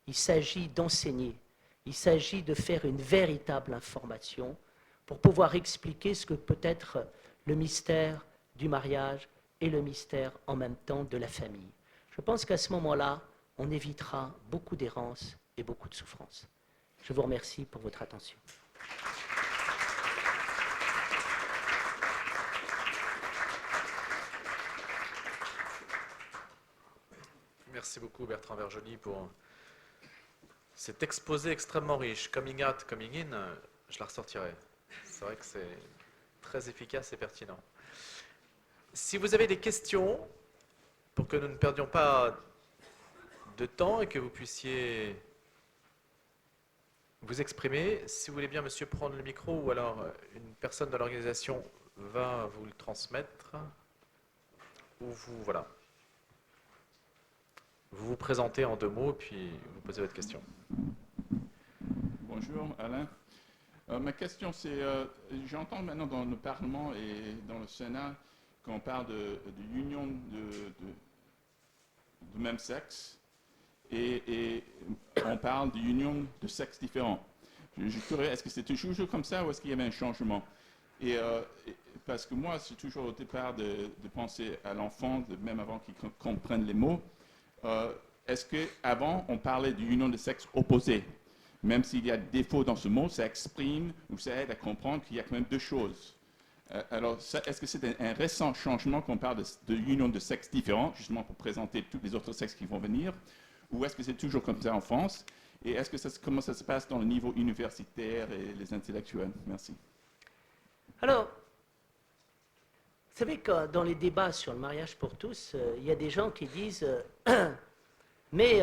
il s'agit d'enseigner, il s'agit de faire une véritable information pour pouvoir expliquer ce que peut être le mystère du mariage et le mystère en même temps de la famille. Je pense qu'à ce moment-là, on évitera beaucoup d'errance et beaucoup de souffrance. Je vous remercie pour votre attention. Merci beaucoup Bertrand Vergely pour cet exposé extrêmement riche. Coming out, coming in, je la ressortirai. C'est vrai que c'est très efficace et pertinent. Si vous avez des questions, pour que nous ne perdions pas de temps et que vous puissiez vous exprimer, si vous voulez bien, monsieur, prendre le micro, ou alors une personne de l'organisation va vous le transmettre, ou vous, voilà. Vous vous présentez en 2 mots, puis vous posez votre question. Bonjour Alain. Ma question c'est, j'entends maintenant dans le Parlement et dans le Sénat qu'on parle de union de même sexe et on parle d'union de sexes différents. Je suis curieux, est-ce que c'est toujours comme ça ou est-ce qu'il y avait un changement? Parce que moi, c'est toujours au départ de penser à l'enfant, même avant qu'il comprenne les mots. Est-ce qu'avant, on parlait d'union de sexe opposé? Même s'il y a des défauts dans ce mot, ça exprime ou ça aide à comprendre qu'il y a quand même 2 choses. Alors, est-ce que c'est un récent changement qu'on parle de union de sexes différents, justement pour présenter tous les autres sexes qui vont venir? Ou est-ce que c'est toujours comme ça en France? Et est-ce que comment ça se passe dans le niveau universitaire et les intellectuels? Merci. Alors, vous savez que dans les débats sur le mariage pour tous, il y a des gens qui disent mais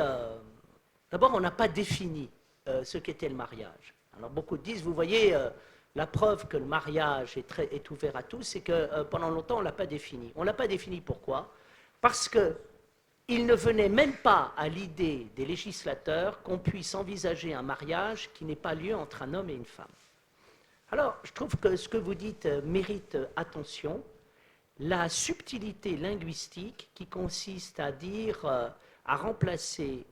d'abord, on n'a pas défini ce qu'était le mariage. Alors beaucoup disent, vous voyez, la preuve que le mariage est ouvert à tous, c'est que pendant longtemps, on ne l'a pas défini. On ne l'a pas défini pourquoi? Parce qu'il ne venait même pas à l'idée des législateurs qu'on puisse envisager un mariage qui n'ait pas lieu entre un homme et une femme. Alors, je trouve que ce que vous dites mérite attention. La subtilité linguistique qui consiste à dire, à remplacer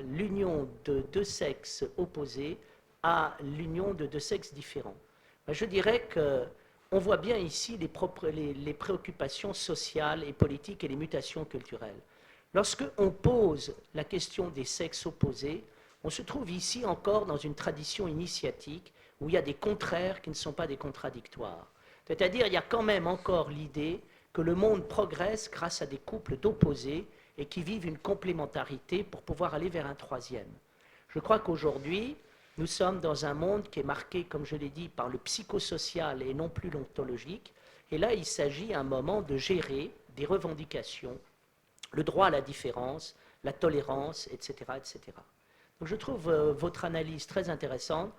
l'union de 2 sexes opposés à l'union de 2 sexes différents. Je dirais qu'on voit bien ici les préoccupations sociales et politiques et les mutations culturelles. Lorsqu'on pose la question des sexes opposés, on se trouve ici encore dans une tradition initiatique où il y a des contraires qui ne sont pas des contradictoires. C'est-à-dire, il y a quand même encore l'idée que le monde progresse grâce à des couples d'opposés et qui vivent une complémentarité pour pouvoir aller vers un troisième. Je crois qu'aujourd'hui, nous sommes dans un monde qui est marqué, comme je l'ai dit, par le psychosocial et non plus l'ontologique. Et là, il s'agit à un moment de gérer des revendications, le droit à la différence, la tolérance, etc. etc. Donc je trouve votre analyse très intéressante.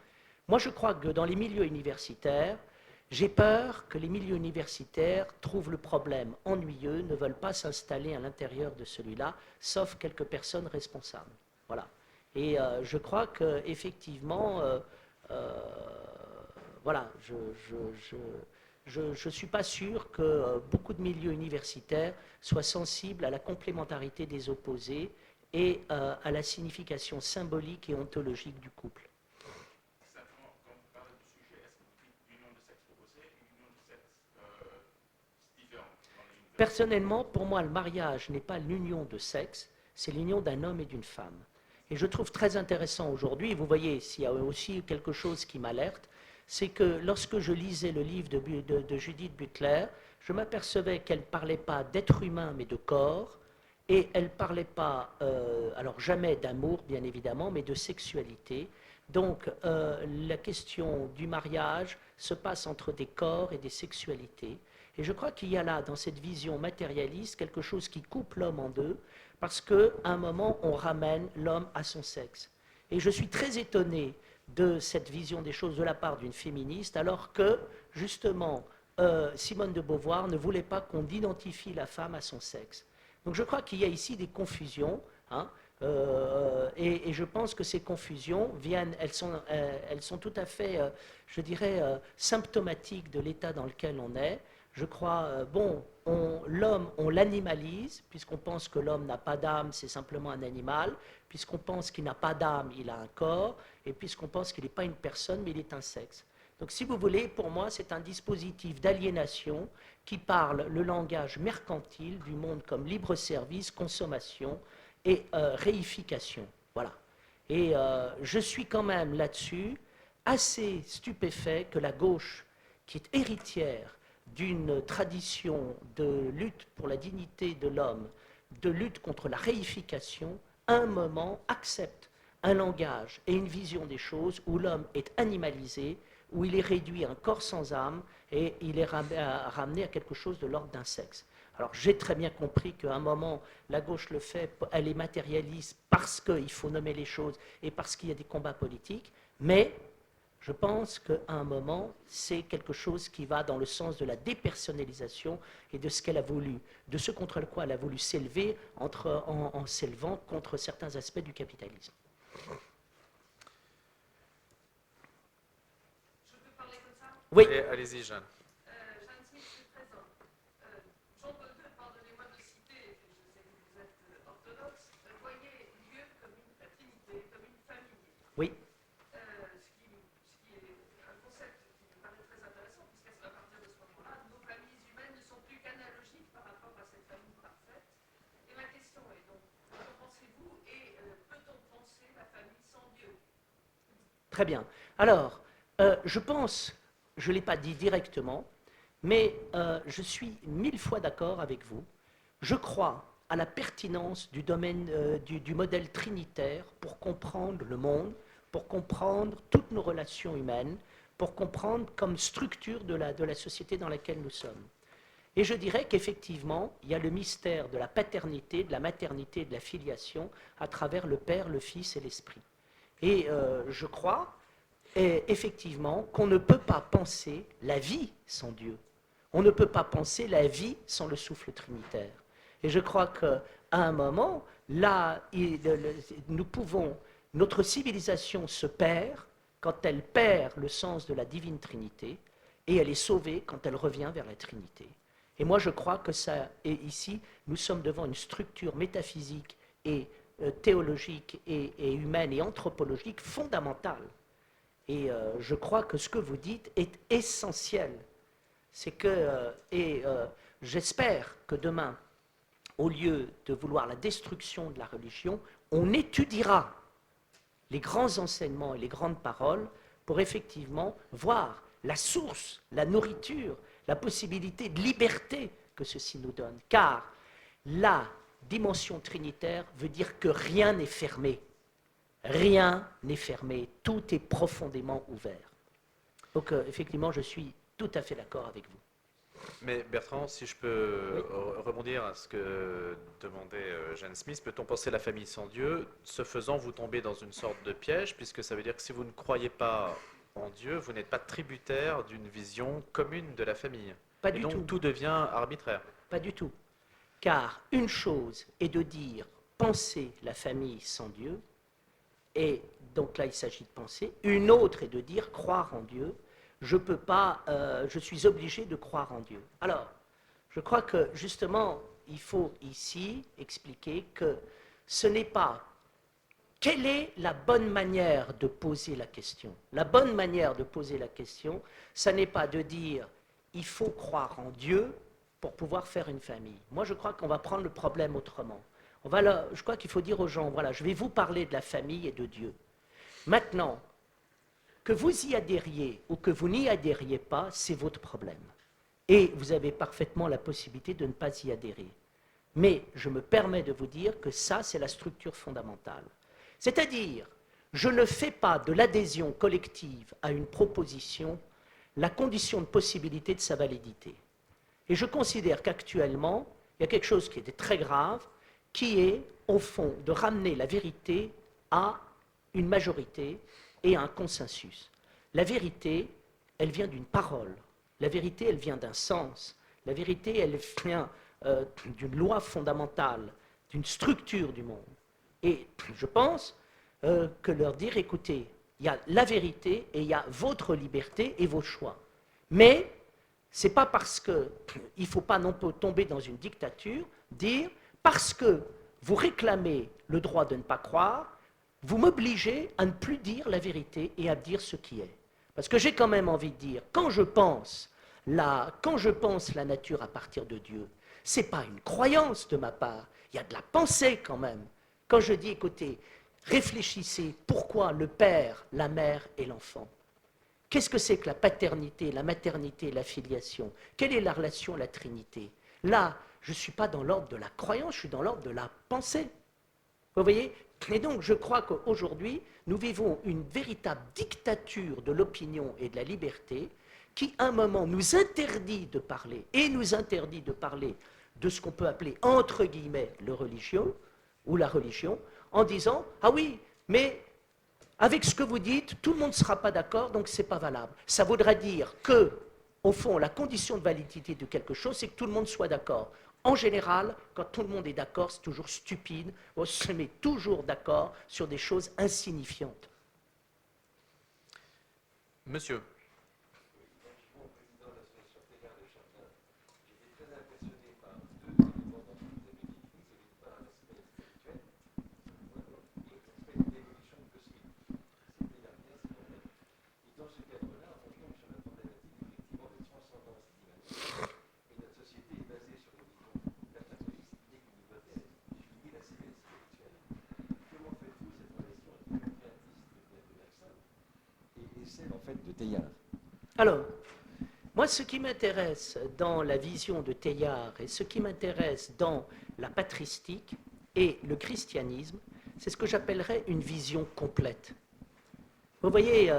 Moi, je crois que dans les milieux universitaires, J'ai peur que les milieux universitaires trouvent le problème ennuyeux, ne veulent pas s'installer à l'intérieur de celui-là, sauf quelques personnes responsables. Voilà. Et je crois qu'effectivement, voilà, je ne suis pas sûr que beaucoup de milieux universitaires soient sensibles à la complémentarité des opposés et à la signification symbolique et ontologique du couple. Simplement, quand vous parlez du sujet, est-ce que vous dites union de sexe opposé ou union de sexe différent dans les universités? Personnellement, pour moi, le mariage n'est pas l'union de sexe, c'est l'union d'un homme et d'une femme. Et je trouve très intéressant aujourd'hui, et vous voyez, s'il y a aussi quelque chose qui m'alerte, c'est que lorsque je lisais le livre de Judith Butler, je m'apercevais qu'elle ne parlait pas d'être humain, mais de corps, et elle ne parlait pas, alors jamais d'amour, bien évidemment, mais de sexualité. Donc, la question du mariage se passe entre des corps et des sexualités. Et je crois qu'il y a là, dans cette vision matérialiste, quelque chose qui coupe l'homme en deux, parce qu'à un moment, on ramène l'homme à son sexe. Et je suis très étonné de cette vision des choses de la part d'une féministe, alors que, justement, Simone de Beauvoir ne voulait pas qu'on identifie la femme à son sexe. Donc je crois qu'il y a ici des confusions, hein, et je pense que ces confusions viennent, elles sont tout à fait, je dirais, symptomatiques de l'état dans lequel on est. Je crois, bon, l'homme, on l'animalise, puisqu'on pense que l'homme n'a pas d'âme, c'est simplement un animal, puisqu'on pense qu'il n'a pas d'âme, il a un corps, et puisqu'on pense qu'il n'est pas une personne, mais il est un sexe. Donc si vous voulez, pour moi, c'est un dispositif d'aliénation qui parle le langage mercantile du monde comme libre-service, consommation et réification. Voilà. Et je suis quand même là-dessus assez stupéfait que la gauche, qui est héritière d'une tradition de lutte pour la dignité de l'homme, de lutte contre la réification, à un moment accepte un langage et une vision des choses où l'homme est animalisé, où il est réduit à un corps sans âme et il est ramené à quelque chose de l'ordre d'un sexe. Alors j'ai très bien compris qu'à un moment, la gauche le fait, elle est matérialiste parce qu'il faut nommer les choses et parce qu'il y a des combats politiques, mais je pense qu'à un moment, c'est quelque chose qui va dans le sens de la dépersonnalisation et de ce qu'elle a voulu, de ce contre quoi elle a voulu s'élever en s'élevant contre certains aspects du capitalisme. Je peux parler comme ça? Oui. Allez-y, Jeanne. Jeanne Smith, je suis présente. Jean Paul II, pardonnez-moi de citer, je sais que vous êtes orthodoxe, voyait Dieu comme une trinité, comme une famille. Oui. Ce qui est un concept qui me paraît très intéressant, puisqu'à partir de ce moment-là, nos familles humaines ne sont plus qu'analogiques par rapport à cette famille parfaite. Et ma question est donc, qu'en pensez-vous et peut-on penser la famille sans Dieu? Très bien. Alors, je pense, je ne l'ai pas dit directement, mais je suis 1000 fois d'accord avec vous. Je crois à la pertinence du domaine du modèle trinitaire pour comprendre le monde, pour comprendre toutes nos relations humaines, pour comprendre comme structure de la société dans laquelle nous sommes. Et je dirais qu'effectivement, il y a le mystère de la paternité, de la maternité, de la filiation à travers le Père, le Fils et l'Esprit. Et je crois effectivement qu'on ne peut pas penser la vie sans Dieu. On ne peut pas penser la vie sans le souffle trinitaire. Et je crois qu'à un moment, là, nous pouvons, notre civilisation se perd quand elle perd le sens de la divine Trinité, et elle est sauvée quand elle revient vers la Trinité. Et moi, je crois que ça, et ici, nous sommes devant une structure métaphysique et théologique et humaine et anthropologique fondamentale. Et je crois que ce que vous dites est essentiel. C'est que, j'espère que demain, au lieu de vouloir la destruction de la religion, on étudiera les grands enseignements et les grandes paroles pour effectivement voir la source, la nourriture, la possibilité de liberté que ceci nous donne. Car la dimension trinitaire veut dire que rien n'est fermé. Rien n'est fermé, tout est profondément ouvert. Donc effectivement, je suis tout à fait d'accord avec vous. Mais Bertrand, si je peux rebondir à ce que demandait Jeanne Smith, peut-on penser la famille sans Dieu? Ce faisant, vous tombez dans une sorte de piège, puisque ça veut dire que si vous ne croyez pas en Dieu, vous n'êtes pas tributaire d'une vision commune de la famille. Pas Et du donc tout. tout devient arbitraire. Pas du tout. Car une chose est de dire penser la famille sans Dieu, et donc là il s'agit de penser. Une autre est de dire croire en Dieu. Je peux pas, je suis obligé de croire en Dieu. Alors, je crois que justement, il faut ici expliquer que ce n'est pas quelle est la bonne manière de poser la question. La bonne manière de poser la question, ça n'est pas de dire il faut croire en Dieu pour pouvoir faire une famille. Moi, je crois qu'on va prendre le problème autrement. Je crois qu'il faut dire aux gens, voilà, je vais vous parler de la famille et de Dieu. Maintenant, que vous y adhériez ou que vous n'y adhériez pas, c'est votre problème. Et vous avez parfaitement la possibilité de ne pas y adhérer. Mais je me permets de vous dire que ça, c'est la structure fondamentale. C'est-à-dire, je ne fais pas de l'adhésion collective à une proposition la condition de possibilité de sa validité. Et je considère qu'actuellement, il y a quelque chose qui est très grave, qui est, au fond, de ramener la vérité à une majorité et à un consensus. La vérité, elle vient d'une parole. La vérité, elle vient d'un sens. La vérité, elle vient d'une loi fondamentale, d'une structure du monde. Et je pense que leur dire, écoutez, il y a la vérité et il y a votre liberté et vos choix. Mais ce n'est pas parce qu'il ne faut pas non plus tomber dans une dictature, dire, parce que vous réclamez le droit de ne pas croire, vous m'obligez à ne plus dire la vérité et à dire ce qui est. Parce que j'ai quand même envie de dire, quand je pense la nature à partir de Dieu, ce n'est pas une croyance de ma part, il y a de la pensée quand même. Quand je dis, écoutez, réfléchissez, pourquoi le père, la mère et l'enfant? Qu'est-ce que c'est que la paternité, la maternité, la filiation? Quelle est la relation à la Trinité? Là, je ne suis pas dans l'ordre de la croyance, je suis dans l'ordre de la pensée. Vous voyez? Et donc, je crois qu'aujourd'hui, nous vivons une véritable dictature de l'opinion et de la liberté qui, à un moment, nous interdit de parler, et nous interdit de parler de ce qu'on peut appeler, entre guillemets, le religieux, ou la religion, en disant « Ah oui, mais avec ce que vous dites, tout le monde ne sera pas d'accord, donc ce n'est pas valable. » Ça voudra dire que, au fond, la condition de validité de quelque chose, c'est que tout le monde soit d'accord. En général, quand tout le monde est d'accord, c'est toujours stupide, on se met toujours d'accord sur des choses insignifiantes. Monsieur. En fait de Teilhard. Alors, moi, ce qui m'intéresse dans la vision de Teilhard et ce qui m'intéresse dans la patristique et le christianisme, c'est ce que j'appellerais une vision complète. Vous voyez,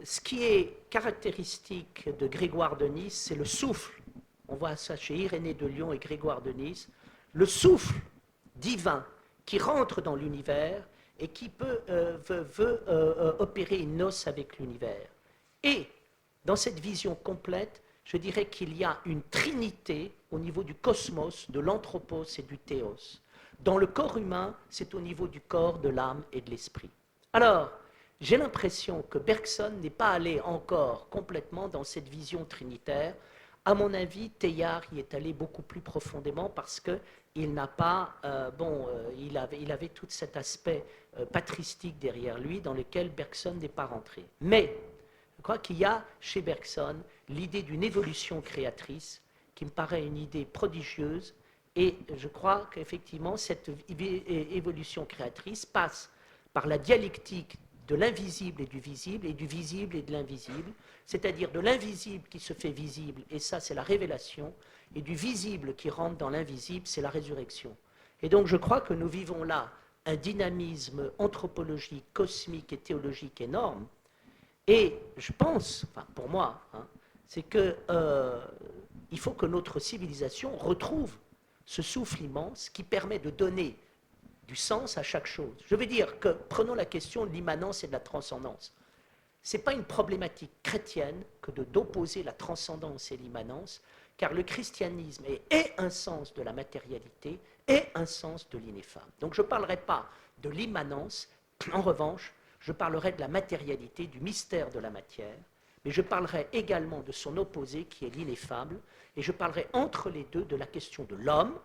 ce qui est caractéristique de Grégoire de Nice, c'est le souffle. On voit ça chez Irénée de Lyon et Grégoire de Nice. Le souffle divin qui rentre dans l'univers et qui veut opérer une noce avec l'univers. Et dans cette vision complète, je dirais qu'il y a une trinité au niveau du cosmos, de l'anthropos et du théos. Dans le corps humain, c'est au niveau du corps, de l'âme et de l'esprit. Alors, j'ai l'impression que Bergson n'est pas allé encore complètement dans cette vision trinitaire. À mon avis, Teilhard y est allé beaucoup plus profondément parce qu'il n'a pas, il avait tout cet aspect patristique derrière lui dans lequel Bergson n'est pas rentré. Mais je crois qu'il y a chez Bergson l'idée d'une évolution créatrice qui me paraît une idée prodigieuse et je crois qu'effectivement cette évolution créatrice passe par la dialectique de l'invisible et du visible et de l'invisible, c'est-à-dire de l'invisible qui se fait visible, et ça c'est la révélation, et du visible qui rentre dans l'invisible, c'est la résurrection. Et donc je crois que nous vivons là un dynamisme anthropologique, cosmique et théologique énorme, et je pense, enfin pour moi, c'est que il faut que notre civilisation retrouve ce souffle immense qui permet de donner du sens à chaque chose. Je veux dire que, prenons la question de l'immanence et de la transcendance. Ce n'est pas une problématique chrétienne que d'opposer la transcendance et l'immanence, car le christianisme est un sens de la matérialité et un sens de l'ineffable. Donc je ne parlerai pas de l'immanence, en revanche, je parlerai de la matérialité, du mystère de la matière, mais je parlerai également de son opposé qui est l'ineffable, et je parlerai entre les deux de la question de l'homme,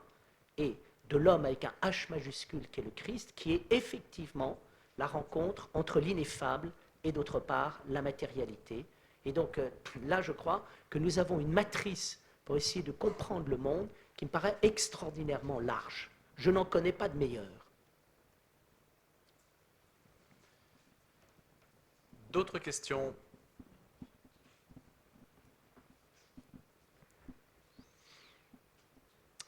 et de l'homme avec un H majuscule qui est le Christ, qui est effectivement la rencontre entre l'ineffable et d'autre part la matérialité. Et donc là, je crois que nous avons une matrice pour essayer de comprendre le monde qui me paraît extraordinairement large. Je n'en connais pas de meilleure. D'autres questions?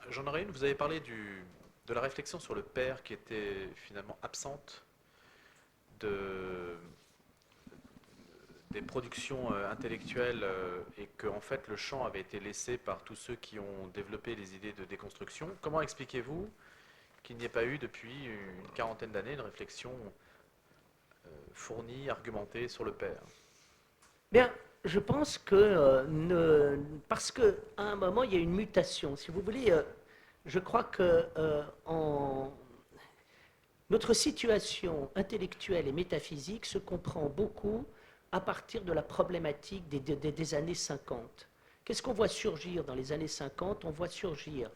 J'en aurais une. Vous avez parlé de la réflexion sur le père qui était finalement absente des productions intellectuelles et que en fait le champ avait été laissé par tous ceux qui ont développé les idées de déconstruction. Comment expliquez-vous qu'il n'y ait pas eu depuis une quarantaine d'années une réflexion fournie, argumentée sur le père? Bien, je pense que parce qu'à un moment, il y a une mutation. Si vous voulez, je crois que notre situation intellectuelle et métaphysique se comprend beaucoup à partir de la problématique des années 50. Qu'est-ce qu'on voit surgir dans les années 50? On voit surgir,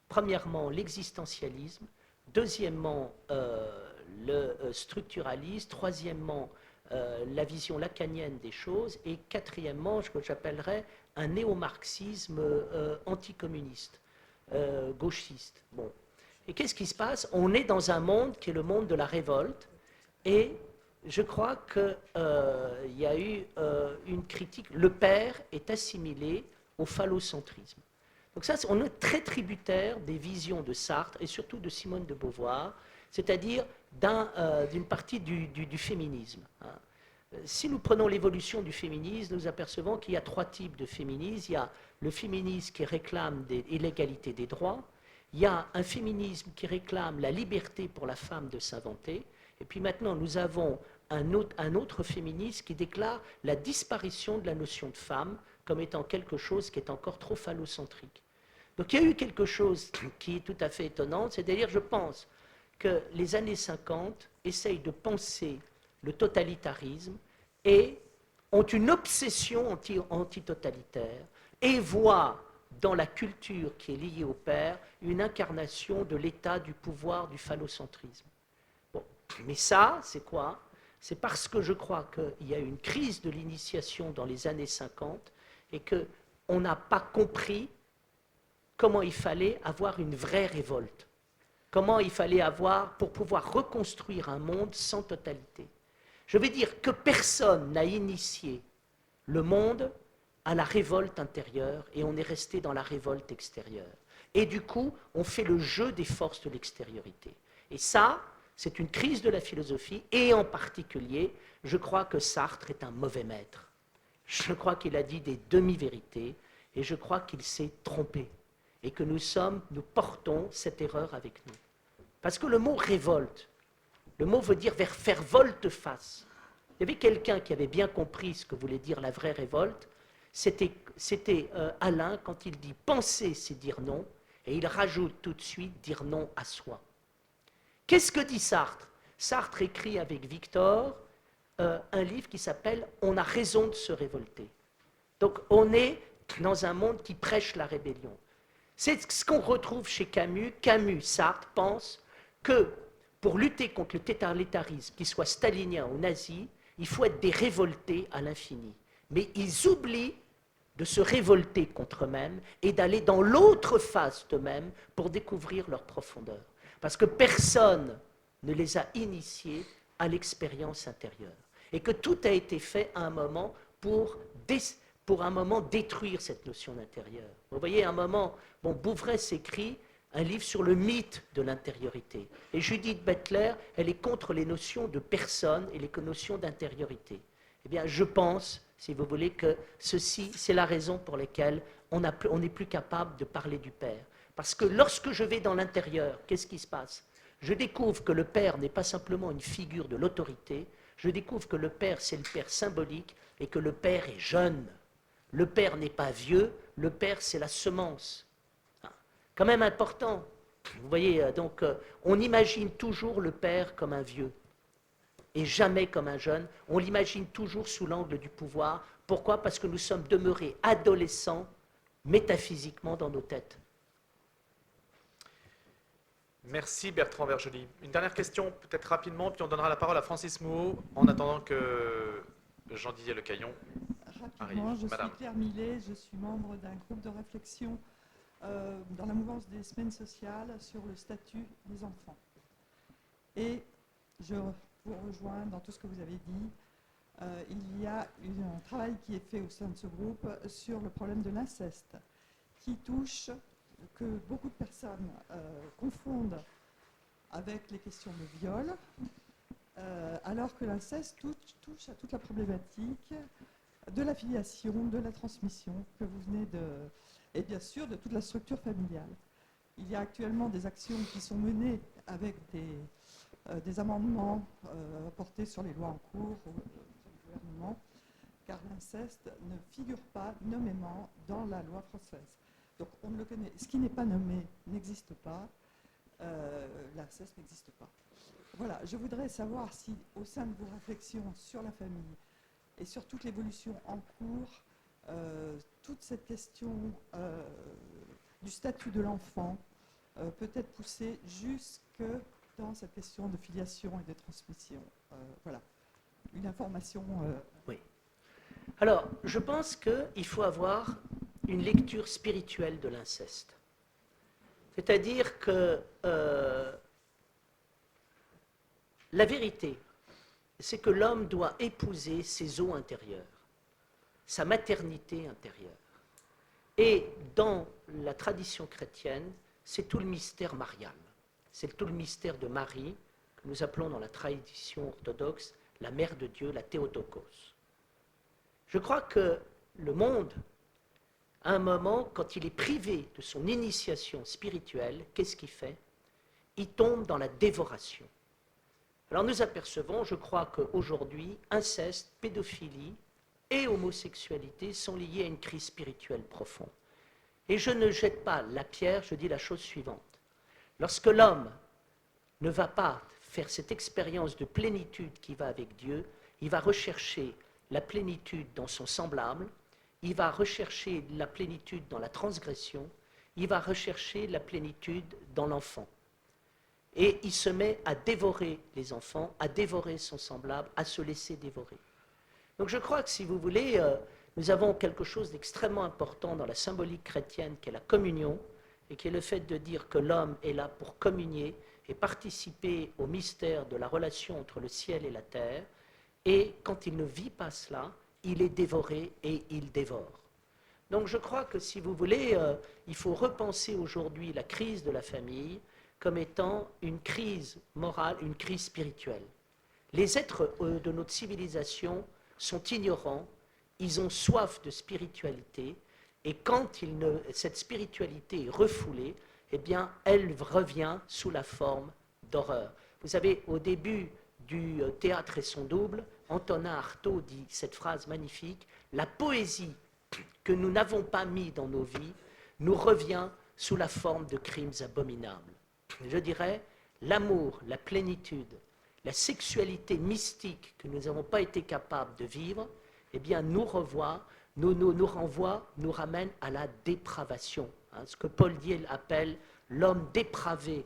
premièrement, l'existentialisme, deuxièmement, le structuralisme, troisièmement, la vision lacanienne des choses, et quatrièmement, ce que j'appellerais un néo-marxisme anticommuniste, gauchiste. Bon. Et qu'est-ce qui se passe? On est dans un monde qui est le monde de la révolte, et je crois qu'il y a eu une critique. Le père est assimilé au phallocentrisme. Donc ça, on est très tributaire des visions de Sartre et surtout de Simone de Beauvoir, c'est-à-dire d'une partie du féminisme. Si nous prenons l'évolution du féminisme, nous apercevons qu'il y a trois types de féminisme. Il y a le féminisme qui réclame l'égalité des droits, il y a un féminisme qui réclame la liberté pour la femme de s'inventer, et puis maintenant nous avons un autre féminisme qui déclare la disparition de la notion de femme comme étant quelque chose qui est encore trop phallocentrique. Donc il y a eu quelque chose qui est tout à fait étonnant, c'est-à-dire je pense que les années 50 essayent de penser le totalitarisme et ont une obsession antitotalitaire et voient dans la culture qui est liée au père une incarnation de l'état du pouvoir du phallocentrisme. Bon, mais ça, c'est quoi? C'est parce que je crois qu'il y a eu une crise de l'initiation dans les années 50 et qu'on n'a pas compris comment il fallait avoir une vraie révolte. Comment il fallait avoir pour pouvoir reconstruire un monde sans totalité. Je veux dire que personne n'a initié le monde à la révolte intérieure et on est resté dans la révolte extérieure. Et du coup, on fait le jeu des forces de l'extériorité. Et ça, c'est une crise de la philosophie et en particulier, je crois que Sartre est un mauvais maître. Je crois qu'il a dit des demi-vérités et je crois qu'il s'est trompé et que nous portons cette erreur avec nous. Parce que le mot révolte, le mot veut dire faire volte-face. Il y avait quelqu'un qui avait bien compris ce que voulait dire la vraie révolte, c'était Alain quand il dit « penser, c'est dire non », et il rajoute tout de suite « dire non à soi ». Qu'est-ce que dit Sartre? Sartre écrit avec Victor un livre qui s'appelle « On a raison de se révolter ». Donc on est dans un monde qui prêche la rébellion. C'est ce qu'on retrouve chez Camus. Camus, Sartre, pense que pour lutter contre le totalitarisme, qu'il soit stalinien ou nazi, il faut être des révoltés à l'infini. Mais ils oublient de se révolter contre eux-mêmes et d'aller dans l'autre face d'eux-mêmes pour découvrir leur profondeur. Parce que personne ne les a initiés à l'expérience intérieure. Et que tout a été fait à un moment pour un moment détruire cette notion d'intérieur. Vous voyez, à un moment, Bouvray s'écrit un livre sur le mythe de l'intériorité. Et Judith Butler, elle est contre les notions de personne et les notions d'intériorité. Eh bien, je pense, si vous voulez, que ceci, c'est la raison pour laquelle on n'est plus capable de parler du Père. Parce que lorsque je vais dans l'intérieur, qu'est-ce qui se passe? Je découvre que le Père n'est pas simplement une figure de l'autorité, je découvre que le père, c'est le père symbolique et que le père est jeune. Le père n'est pas vieux, le père, c'est la semence. Quand même important. Vous voyez, donc, on imagine toujours le père comme un vieux et jamais comme un jeune. On l'imagine toujours sous l'angle du pouvoir. Pourquoi? Parce que nous sommes demeurés adolescents métaphysiquement dans nos têtes. Merci Bertrand Vergely. Une dernière question, peut-être rapidement, puis on donnera la parole à Francis Mouot en attendant que Jean-Didier Lecaillon arrive. Rapidement, je Madame. suis Claire Millet, je suis membre d'un groupe de réflexion dans la mouvance des semaines sociales sur le statut des enfants. Et je vous rejoins dans tout ce que vous avez dit. Il y a un travail qui est fait au sein de ce groupe sur le problème de l'inceste, qui touche, que beaucoup de personnes confondent avec les questions de viol, alors que l'inceste touche à toute la problématique de la filiation, de la transmission que vous venez de... et bien sûr de toute la structure familiale. Il y a actuellement des actions qui sont menées avec des amendements portés sur les lois en cours du gouvernement, car l'inceste ne figure pas nommément dans la loi française. Donc on ne le connaît. Ce qui n'est pas nommé n'existe pas. L'inceste n'existe pas. Voilà, je voudrais savoir si, au sein de vos réflexions sur la famille et sur toute l'évolution en cours, toute cette question du statut de l'enfant peut être poussée jusque dans cette question de filiation et de transmission. Voilà, une information. Oui. Alors, je pense qu'il faut avoir une lecture spirituelle de l'inceste. C'est-à-dire que la vérité, c'est que l'homme doit épouser ses eaux intérieures, sa maternité intérieure. Et dans la tradition chrétienne, c'est tout le mystère marial. C'est tout le mystère de Marie, que nous appelons dans la tradition orthodoxe la mère de Dieu, la Théotokos. Je crois que le monde, à un moment, quand il est privé de son initiation spirituelle, qu'est-ce qu'il fait? Il tombe dans la dévoration. Alors nous apercevons, je crois qu'aujourd'hui, inceste, pédophilie et homosexualité sont liés à une crise spirituelle profonde. Et je ne jette pas la pierre, je dis la chose suivante. Lorsque l'homme ne va pas faire cette expérience de plénitude qui va avec Dieu, il va rechercher la plénitude dans son semblable, il va rechercher la plénitude dans la transgression, il va rechercher la plénitude dans l'enfant. Et il se met à dévorer les enfants, à dévorer son semblable, à se laisser dévorer. Donc je crois que si vous voulez, nous avons quelque chose d'extrêmement important dans la symbolique chrétienne qui est la communion, et qui est le fait de dire que l'homme est là pour communier et participer au mystère de la relation entre le ciel et la terre, et quand il ne vit pas cela, il est dévoré et il dévore. Donc je crois que si vous voulez, il faut repenser aujourd'hui la crise de la famille comme étant une crise morale, une crise spirituelle. Les êtres de notre civilisation sont ignorants, ils ont soif de spiritualité, et quand cette spiritualité est refoulée, eh bien, elle revient sous la forme d'horreur. Vous savez, au début du Théâtre et son double, Antonin Artaud dit cette phrase magnifique, « La poésie que nous n'avons pas mis dans nos vies nous revient sous la forme de crimes abominables. » Je dirais, l'amour, la plénitude, la sexualité mystique que nous n'avons pas été capables de vivre, eh bien, nous renvoie, nous ramène à la dépravation. Hein, ce que Paul Diel appelle l'homme dépravé,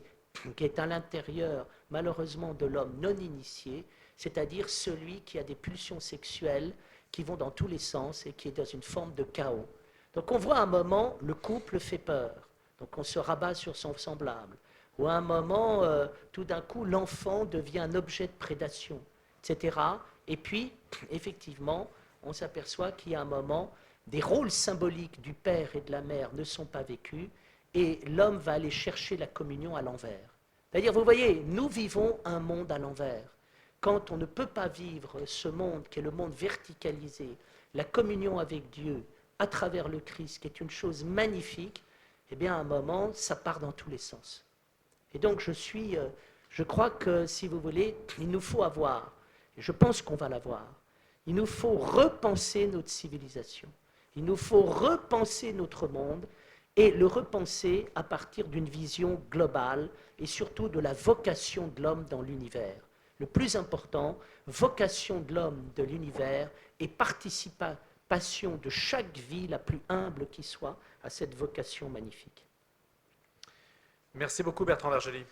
qui est à l'intérieur, malheureusement, de l'homme non initié, c'est-à-dire celui qui a des pulsions sexuelles qui vont dans tous les sens et qui est dans une forme de chaos. Donc on voit à un moment, le couple fait peur, donc on se rabat sur son semblable. Ou à un moment, tout d'un coup, l'enfant devient un objet de prédation, etc. Et puis, effectivement, on s'aperçoit qu'il y a un moment, des rôles symboliques du père et de la mère ne sont pas vécus, et l'homme va aller chercher la communion à l'envers. C'est-à-dire, vous voyez, nous vivons un monde à l'envers. Quand on ne peut pas vivre ce monde qui est le monde verticalisé, la communion avec Dieu à travers le Christ, qui est une chose magnifique, eh bien, à un moment, ça part dans tous les sens. Et donc, je crois que, si vous voulez, il nous faut avoir je pense qu'on va l'avoir, il nous faut repenser notre civilisation, il nous faut repenser notre monde et le repenser à partir d'une vision globale et surtout de la vocation de l'homme dans l'univers. Le plus important, vocation de l'homme de l'univers et participation de chaque vie, la plus humble qui soit, à cette vocation magnifique. Merci beaucoup Bertrand Vergely.